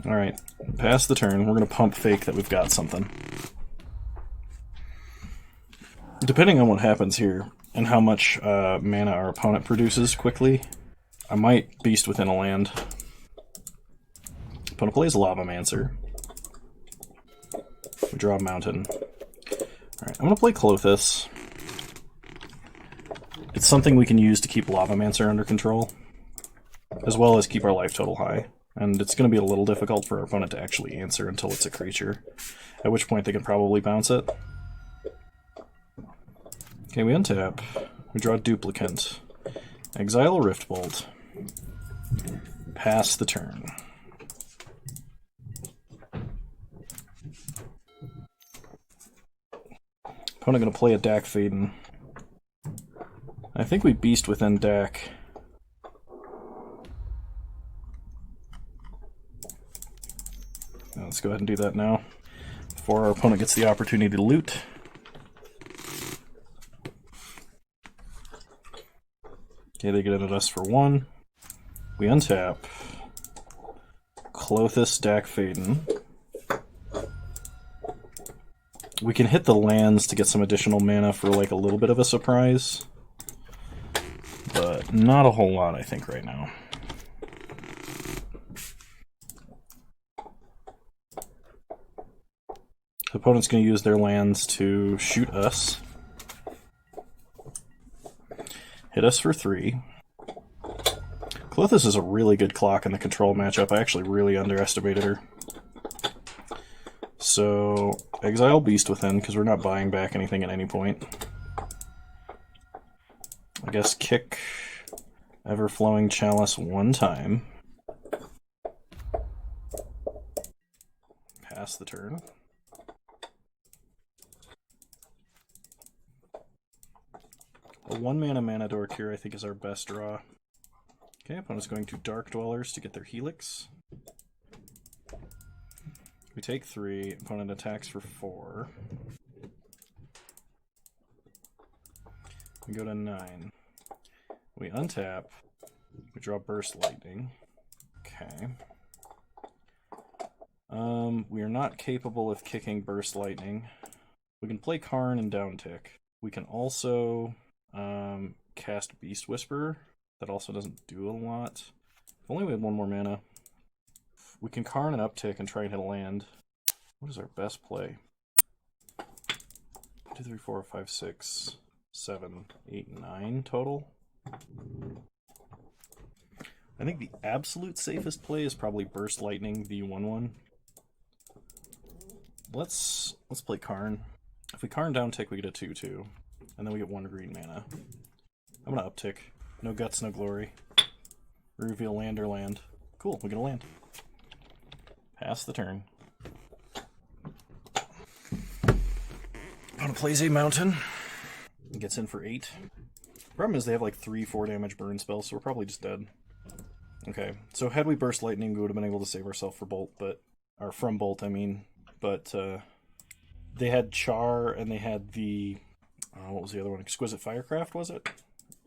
All right, pass the turn. We're gonna pump fake that we've got something. Depending on what happens here, and how much mana our opponent produces quickly, I might Beast Within a land. Opponent plays Lavamancer. We draw a mountain. Alright, I'm going to play Clothis. It's something we can use to keep Lavamancer under control, as well as keep our life total high. And it's going to be a little difficult for our opponent to actually answer until it's a creature, at which point they can probably bounce it. Okay, we untap. We draw a Duplicant. Exile a Riftbolt. Pass the turn. Opponent going to play a Dak Faden. I think we Beast Within Dak. Let's go ahead and do that now, before our opponent gets the opportunity to loot. Okay, they get it at us for 1. We untap. Clothis, Dak Faden. We can hit the lands to get some additional mana for like a little bit of a surprise, but not a whole lot, I think, right now. The opponent's going to use their lands to shoot us. Hit us for 3. Clothis is a really good clock in the control matchup. I actually really underestimated her. So, exile Beast Within, because we're not buying back anything at any point. I guess kick Everflowing Chalice 1 time. Pass the turn. A 1-mana Mana Door Cure, I think, is our best draw. Okay, opponent's going to Dark Dwellers to get their Helix. We take 3, opponent attacks for 4. We go to 9. We untap. We draw Burst Lightning. Okay. We are not capable of kicking Burst Lightning. We can play Karn and Downtick. We can also cast Beast Whisperer. That also doesn't do a lot. If only we had 1 more mana. We can Karn and Uptick and try and hit a land. What is our best play? 2, 3, 4, 5, 6, 7, 8, 9 total. I think the absolute safest play is probably Burst Lightning, the 1/1. Let's play Karn. If we Karn Downtick, we get a 2/2, and then we get 1 green mana. I'm gonna Uptick. No guts, no glory. Reveal land or land. Cool, we get a land. Pass the turn. Opponent plays a mountain. Gets in for 8. Problem is they have like 3 4-damage burn spells, so we're probably just dead. Okay, so had we Burst Lightning, we would have been able to save ourselves for Bolt, or from Bolt, I mean. But they had Char, and they had the, what was the other one? Exquisite Firecraft, was it?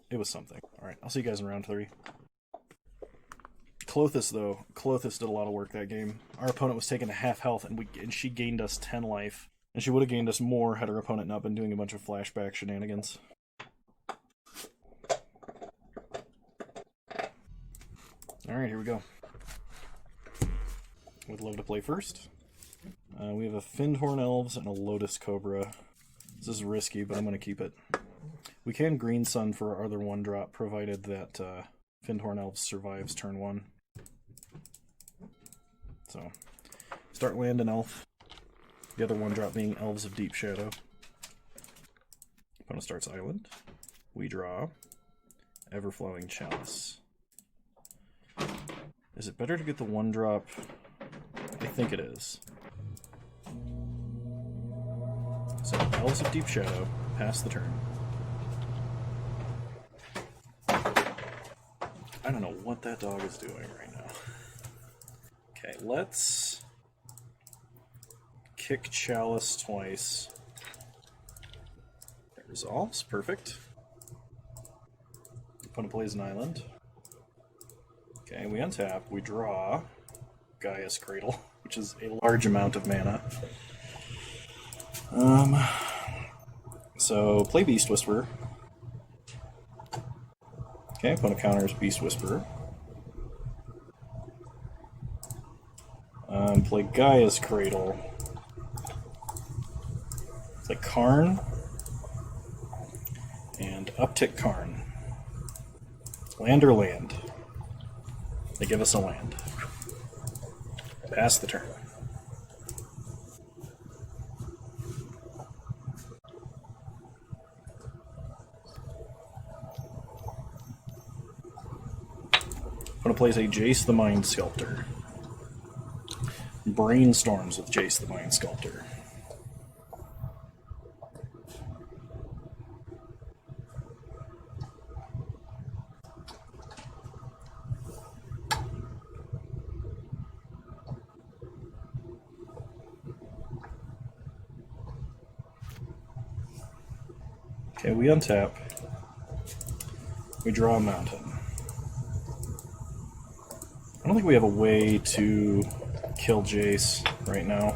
It was something. Alright, I'll see you guys in round 3. Clothis, though. Clothis did a lot of work that game. Our opponent was taking a half health, and she gained us 10 life. And she would have gained us more had her opponent not been doing a bunch of flashback shenanigans. Alright, here we go. Would love to play first. We have a Findhorn Elves and a Lotus Cobra. This is risky, but I'm going to keep it. We can Green Sun for our other 1-drop, provided that Findhorn Elves survives turn 1. So, start land and elf. The other 1-drop being Elves of Deep Shadow. Opponent starts island. We draw Everflowing Chalice. Is it better to get the 1-drop? I think it is. So, Elves of Deep Shadow, pass the turn. I don't know what that dog is doing right now. Okay, let's kick Chalice twice. It resolves, perfect. Opponent plays an island. Okay, we untap, we draw Gaia's Cradle, which is a large amount of mana. So, play Beast Whisperer. Okay, opponent counters Beast Whisperer. Play Gaia's Cradle. Play Karn. And uptick Karn. Land or land? They give us a land. Pass the turn. Opponent plays a Jace the Mind Sculptor. Brainstorms with Jace the Mind Sculptor. Okay, we untap. We draw a mountain. I don't think we have a way to kill Jace right now.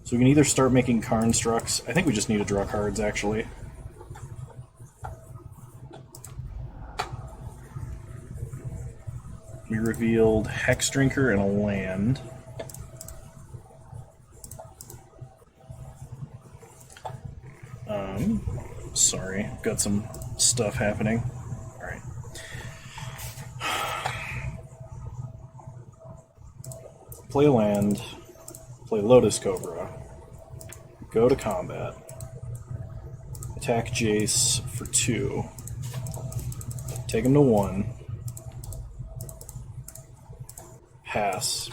So we can either start making Karn Strucks. I think we just need to draw cards, actually. We revealed Hex Drinker and a land. Sorry, got some stuff happening. Alright. Play a land, play Lotus Cobra, go to combat, attack Jace for 2, take him to 1, pass.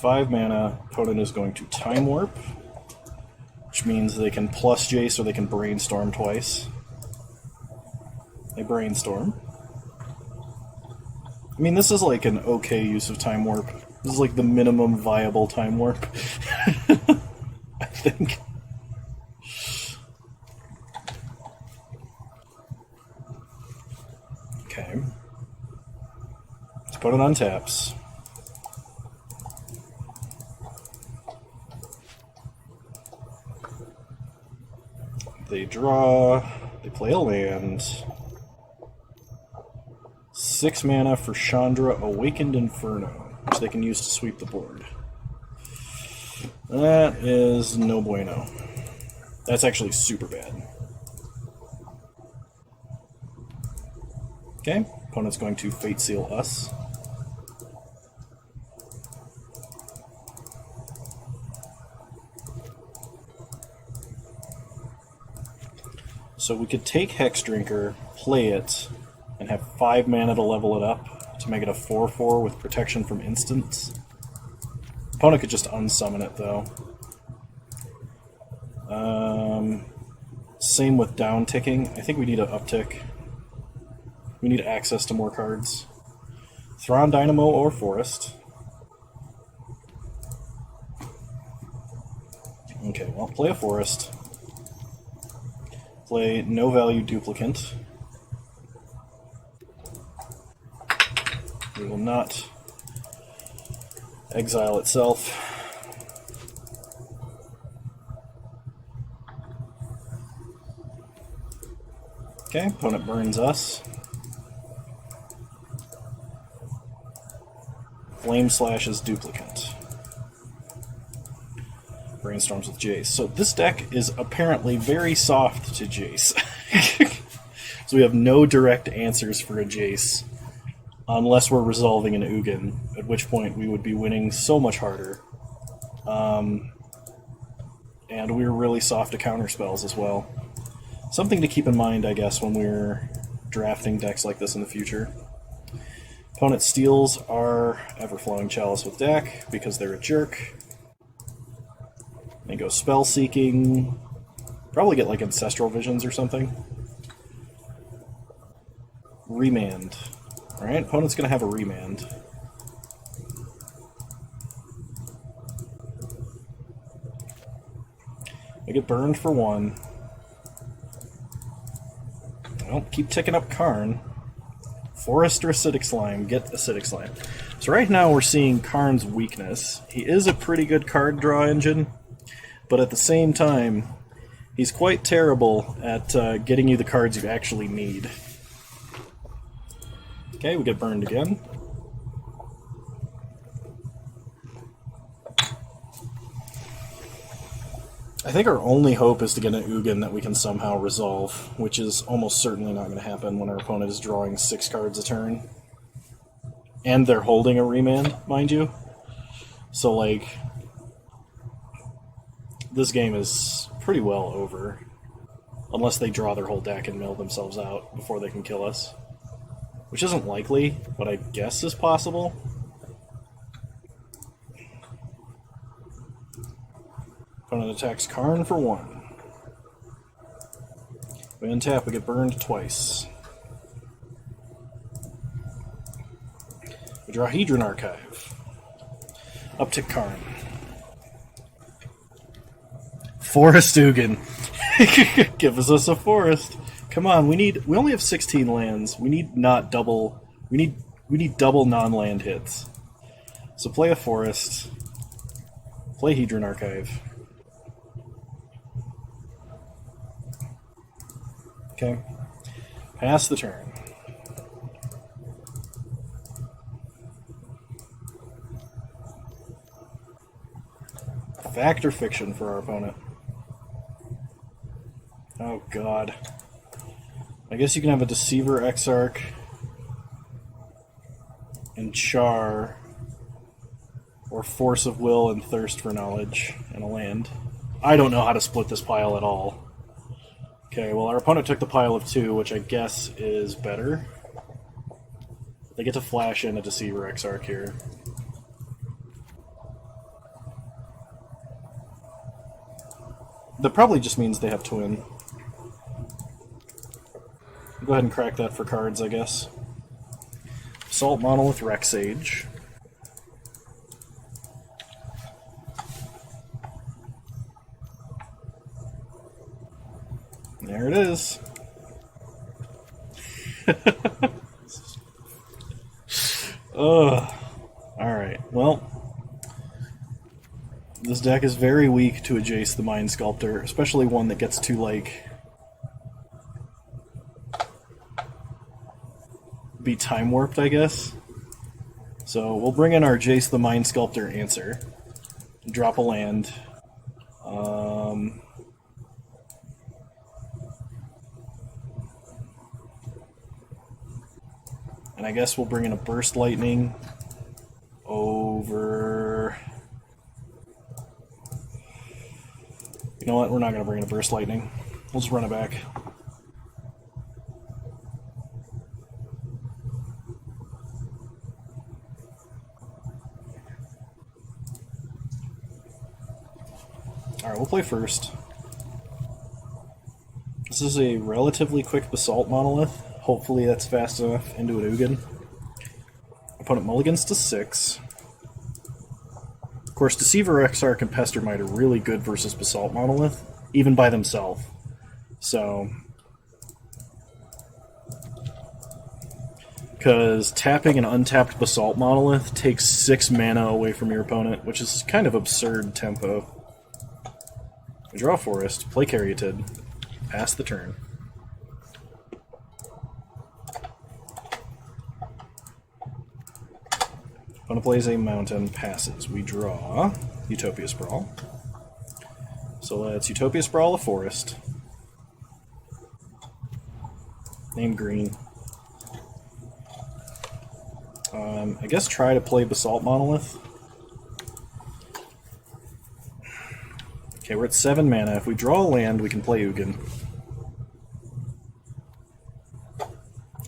Five mana, opponent is going to Time Warp, which means they can plus Jace or they can Brainstorm twice. They Brainstorm. I mean, this is like an okay use of Time Warp. This is like the minimum viable Time Warp, I think. Okay. Let's put it on taps. They draw, they play a land. 6 mana for Chandra Awakened Inferno, which they can use to sweep the board. That is no bueno. That's actually super bad. Okay, opponent's going to Fate Seal us. So we could take Hex Drinker, play it, and have 5 mana to level it up to make it a 4/4 with protection from instants. Opponent could just unsummon it, though. Same with down ticking. I think we need an uptick. We need access to more cards. Thrawn Dynamo or Forest. Okay, well, play a Forest. Play no value duplicant. We will not exile itself. Okay, opponent burns us. Flame Slash is duplicant. Brainstorms with Jace. So this deck is apparently very soft to Jace. So we have no direct answers for a Jace. Unless we're resolving an Ugin, at which point we would be winning so much harder. And we're really soft to counter spells as well. Something to keep in mind, I guess, when we're drafting decks like this in the future. Opponent steals our Everflowing Chalice with deck because they're a jerk. They go Spell Seeking. Probably get like Ancestral Visions or something. Remand. Alright, opponent's going to have a Remand. I get burned for 1. Well, keep ticking up Karn. Forest or Acidic Slime, get Acidic Slime. So right now we're seeing Karn's weakness. He is a pretty good card draw engine, but at the same time, he's quite terrible at getting you the cards you actually need. Okay, we get burned again. I think our only hope is to get an Ugin that we can somehow resolve, which is almost certainly not going to happen when our opponent is drawing 6 cards a turn. And they're holding a remand, mind you. So, like, this game is pretty well over. Unless they draw their whole deck and mill themselves out before they can kill us. Which isn't likely, but I guess is possible. Opponent attacks Karn for 1. We untap, we get burned twice. We draw Hedron Archive. Uptick Karn. Forest Ugin. Give us a forest. Come on, we only have 16 lands. We need double non-land hits. So play a forest. Play Hedron Archive. Okay. Pass the turn. Fact or fiction for our opponent? Oh god. I guess you can have a Deceiver Exarch and Char, or Force of Will and Thirst for Knowledge in a land. I don't know how to split this pile at all. Okay, well our opponent took the pile of 2, which I guess is better. They get to flash in a Deceiver Exarch here. That probably just means they have Twin. Go ahead and crack that for cards, I guess. Assault Monolith Rexage. There it is. Ugh. Alright, well. This deck is very weak to a Jace the Mind Sculptor, especially one that gets to, like, be time warped, I guess. So we'll bring in our Jace the Mind Sculptor answer. Drop a land. And I guess we'll bring in a Burst Lightning over... You know what? We're not going to bring in a Burst Lightning. We'll just run it back. Alright, we'll play first. This is a relatively quick Basalt Monolith. Hopefully that's fast enough into an Ugin. Opponent mulligans to 6. Of course, Deceiver Exarch and Pestermite are really good versus Basalt Monolith, even by themselves. So... because tapping an untapped Basalt Monolith takes 6 mana away from your opponent, which is kind of absurd tempo. We draw a Forest, play Caryatid, pass the turn. Opponent plays a Mountain, passes. We draw Utopia Sprawl. So let's Utopia Sprawl a Forest. Name green. I guess try to play Basalt Monolith. Okay, we're at 7 mana. If we draw a land, we can play Ugin.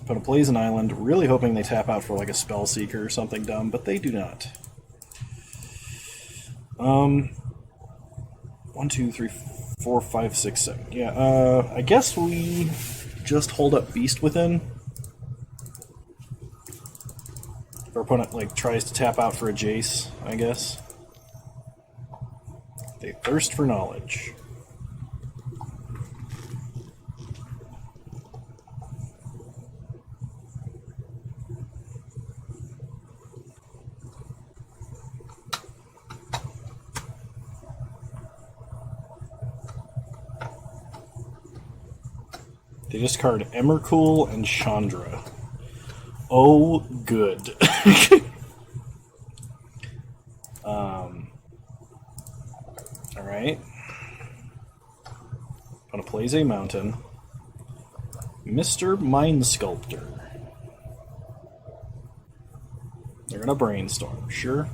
Opponent plays an island, really hoping they tap out for like a Spell Seeker or something dumb, but they do not. 1, 2, 3, 4, 5, 6, 7. Yeah, I guess we just hold up Beast Within. If our opponent like tries to tap out for a Jace, I guess. They thirst for knowledge. They discard Emrakul and Chandra. Oh, good. Alright. Gonna plays a mountain. Mr. Mind Sculptor. They're gonna brainstorm, sure.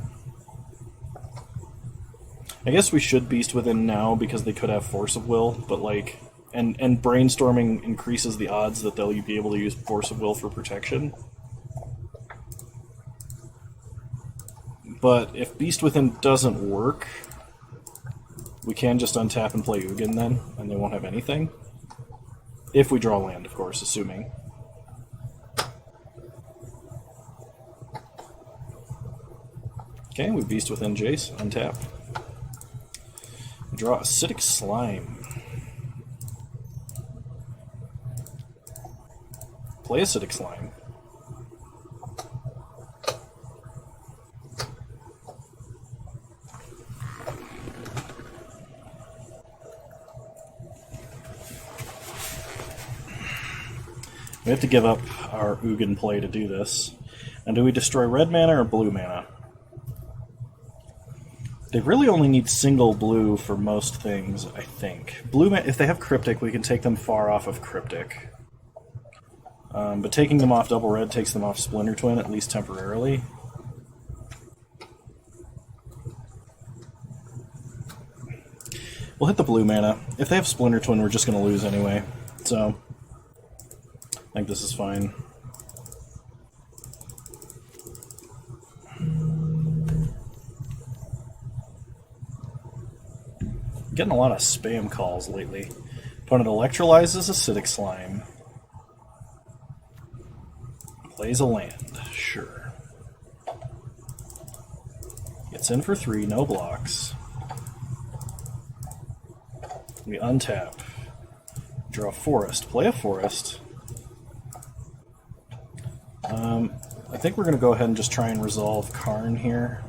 I guess we should Beast Within now because they could have Force of Will, but like, and brainstorming increases the odds that they'll be able to use Force of Will for protection. But if Beast Within doesn't work, we can just untap and play Ugin then, and they won't have anything. If we draw land, of course, assuming. Okay, we Beast Within Jace, untap. Draw Acidic Slime. Play Acidic Slime. We have to give up our Ugin play to do this. And do we destroy red mana or blue mana? They really only need single blue for most things, I think. Blue, if they have Cryptic, we can take them far off of Cryptic. But taking them off double red takes them off Splinter Twin, at least temporarily. We'll hit the blue mana. If they have Splinter Twin, we're just going to lose anyway. So, I think this is fine. Getting a lot of spam calls lately. Opponent electrolyzes Acidic Slime. Plays a land, sure. Gets in for 3, no blocks. We untap. Draw a forest. Play a forest. I think we're going to go ahead and just try and resolve Karn here.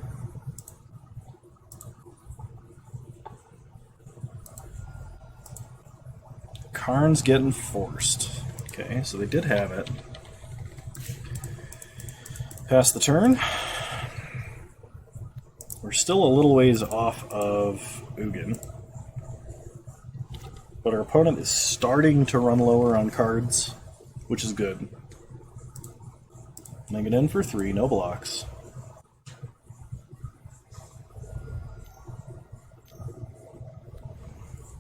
Karn's getting forced. Okay, so they did have it. Pass the turn. We're still a little ways off of Ugin. But our opponent is starting to run lower on cards, which is good. And I get in for 3, no blocks.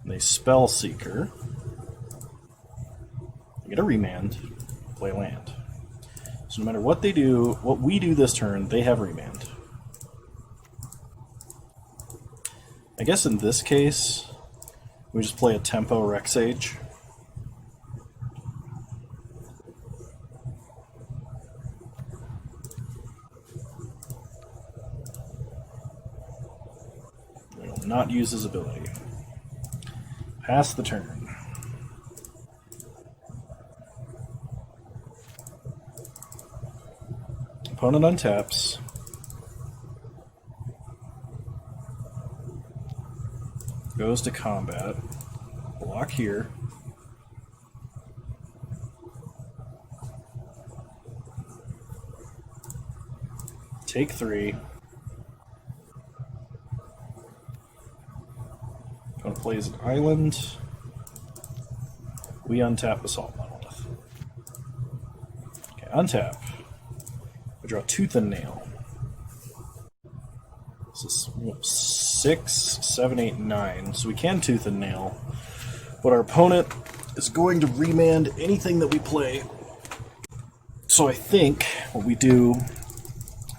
They Spell Seeker. Get a remand, play land. So no matter what they do, what we do this turn, they have remand. I guess in this case, we just play a tempo Rexage. We will not use his ability. Pass the turn. Opponent untaps. Goes to combat. Block here. Take 3. Opponent plays an island. We untap Basalt Monolith. Okay, untap. We draw Tooth and Nail. This is 6, 7, 8, 9. So we can Tooth and Nail. But our opponent is going to remand anything that we play. So I think what we do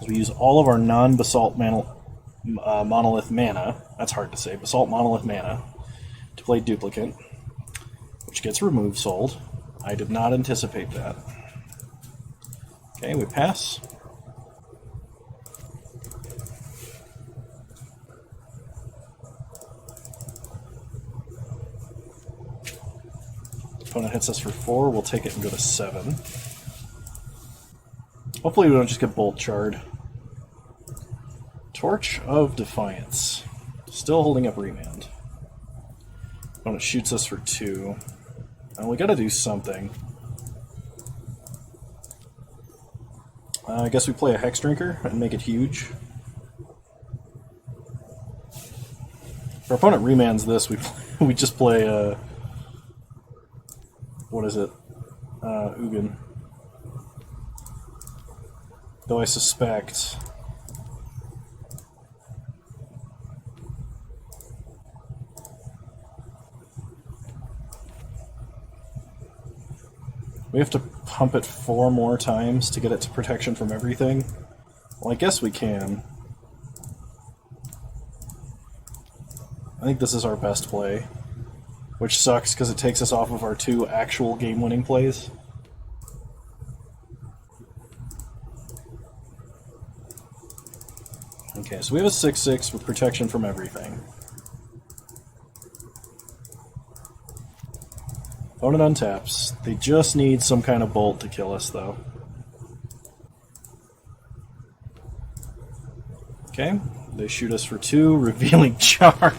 is we use all of our non-Basalt Monolith mana. That's hard to say. Basalt Monolith mana to play Duplicate, which gets Remove Sold. I did not anticipate that. Okay, we pass. Opponent hits us for 4, we'll take it and go to 7. Hopefully we don't just get Bolt Charred. Torch of Well, we gotta do something. I guess we play a Hex Drinker and make it huge. If our opponent remands this, we just play, what is it? Ugin. Though I suspect... we have to pump it 4 more times to get it to protection from everything. Well, I guess we can. I think this is our best play, which sucks because it takes us off of our 2 actual game-winning plays. Okay, so we have a 6/6 with protection from everything. Opponent untaps. They just need some kind of bolt to kill us, though. Okay, they shoot us for 2, revealing Char.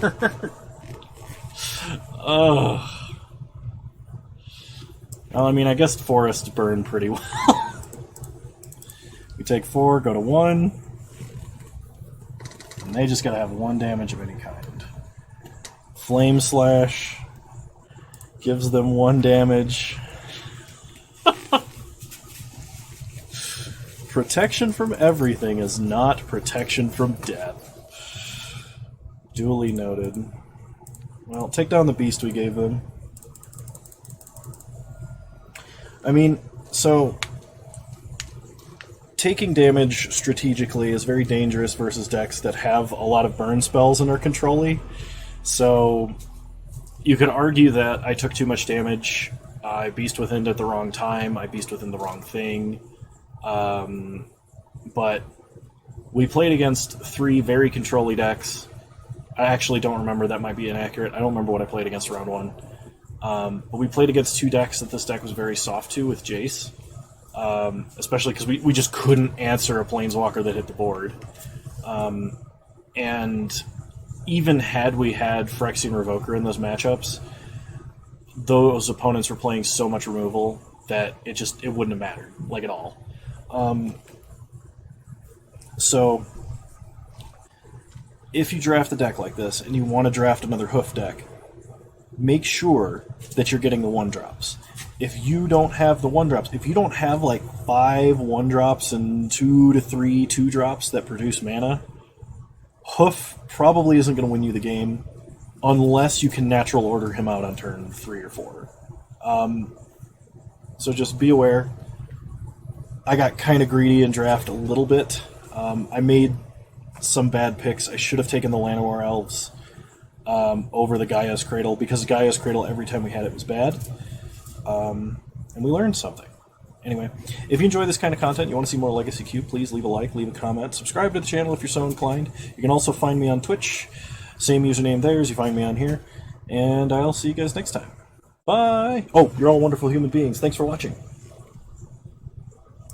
Ugh. Well, I mean, I guess forests burn pretty well. We take 4, go to 1, and they just gotta have 1 damage of any kind. Flame Slash gives them 1 damage. Protection from everything is not protection from death. Duly noted. Well, take down the beast we gave them. I mean, so... taking damage strategically is very dangerous versus decks that have a lot of burn spells in their control-y. So... you could argue that I took too much damage, I Beast Within'd at the wrong time, I Beast Within the wrong thing, but we played against 3 very control-y decks. I actually don't remember, that might be inaccurate, I don't remember what I played against round 1. But we played against 2 decks that this deck was very soft to with Jace, especially because we just couldn't answer a Planeswalker that hit the board. And... even had we had Phyrexian Revoker in those matchups, those opponents were playing so much removal that it wouldn't have mattered, like, at all. So, if you draft a deck like this, and you want to draft another Hoof deck, make sure that you're getting the 1-drops. If you don't have the 1-drops, if you don't have, like, 5 1-drops and 2 to 3 2-drops that produce mana, Hoof probably isn't going to win you the game unless you can natural order him out on turn 3 or 4. So just be aware. I got kind of greedy and draft a little bit. I made some bad picks. I should have taken the Llanowar Elves over the Gaia's Cradle, because Gaia's Cradle, every time we had it, was bad. And we learned something. Anyway, if you enjoy this kind of content, you want to see more Legacy Cube, please leave a like, leave a comment, subscribe to the channel if you're so inclined. You can also find me on Twitch, same username there as you find me on here, and I'll see you guys next time. Bye! Oh, you're all wonderful human beings. Thanks for watching.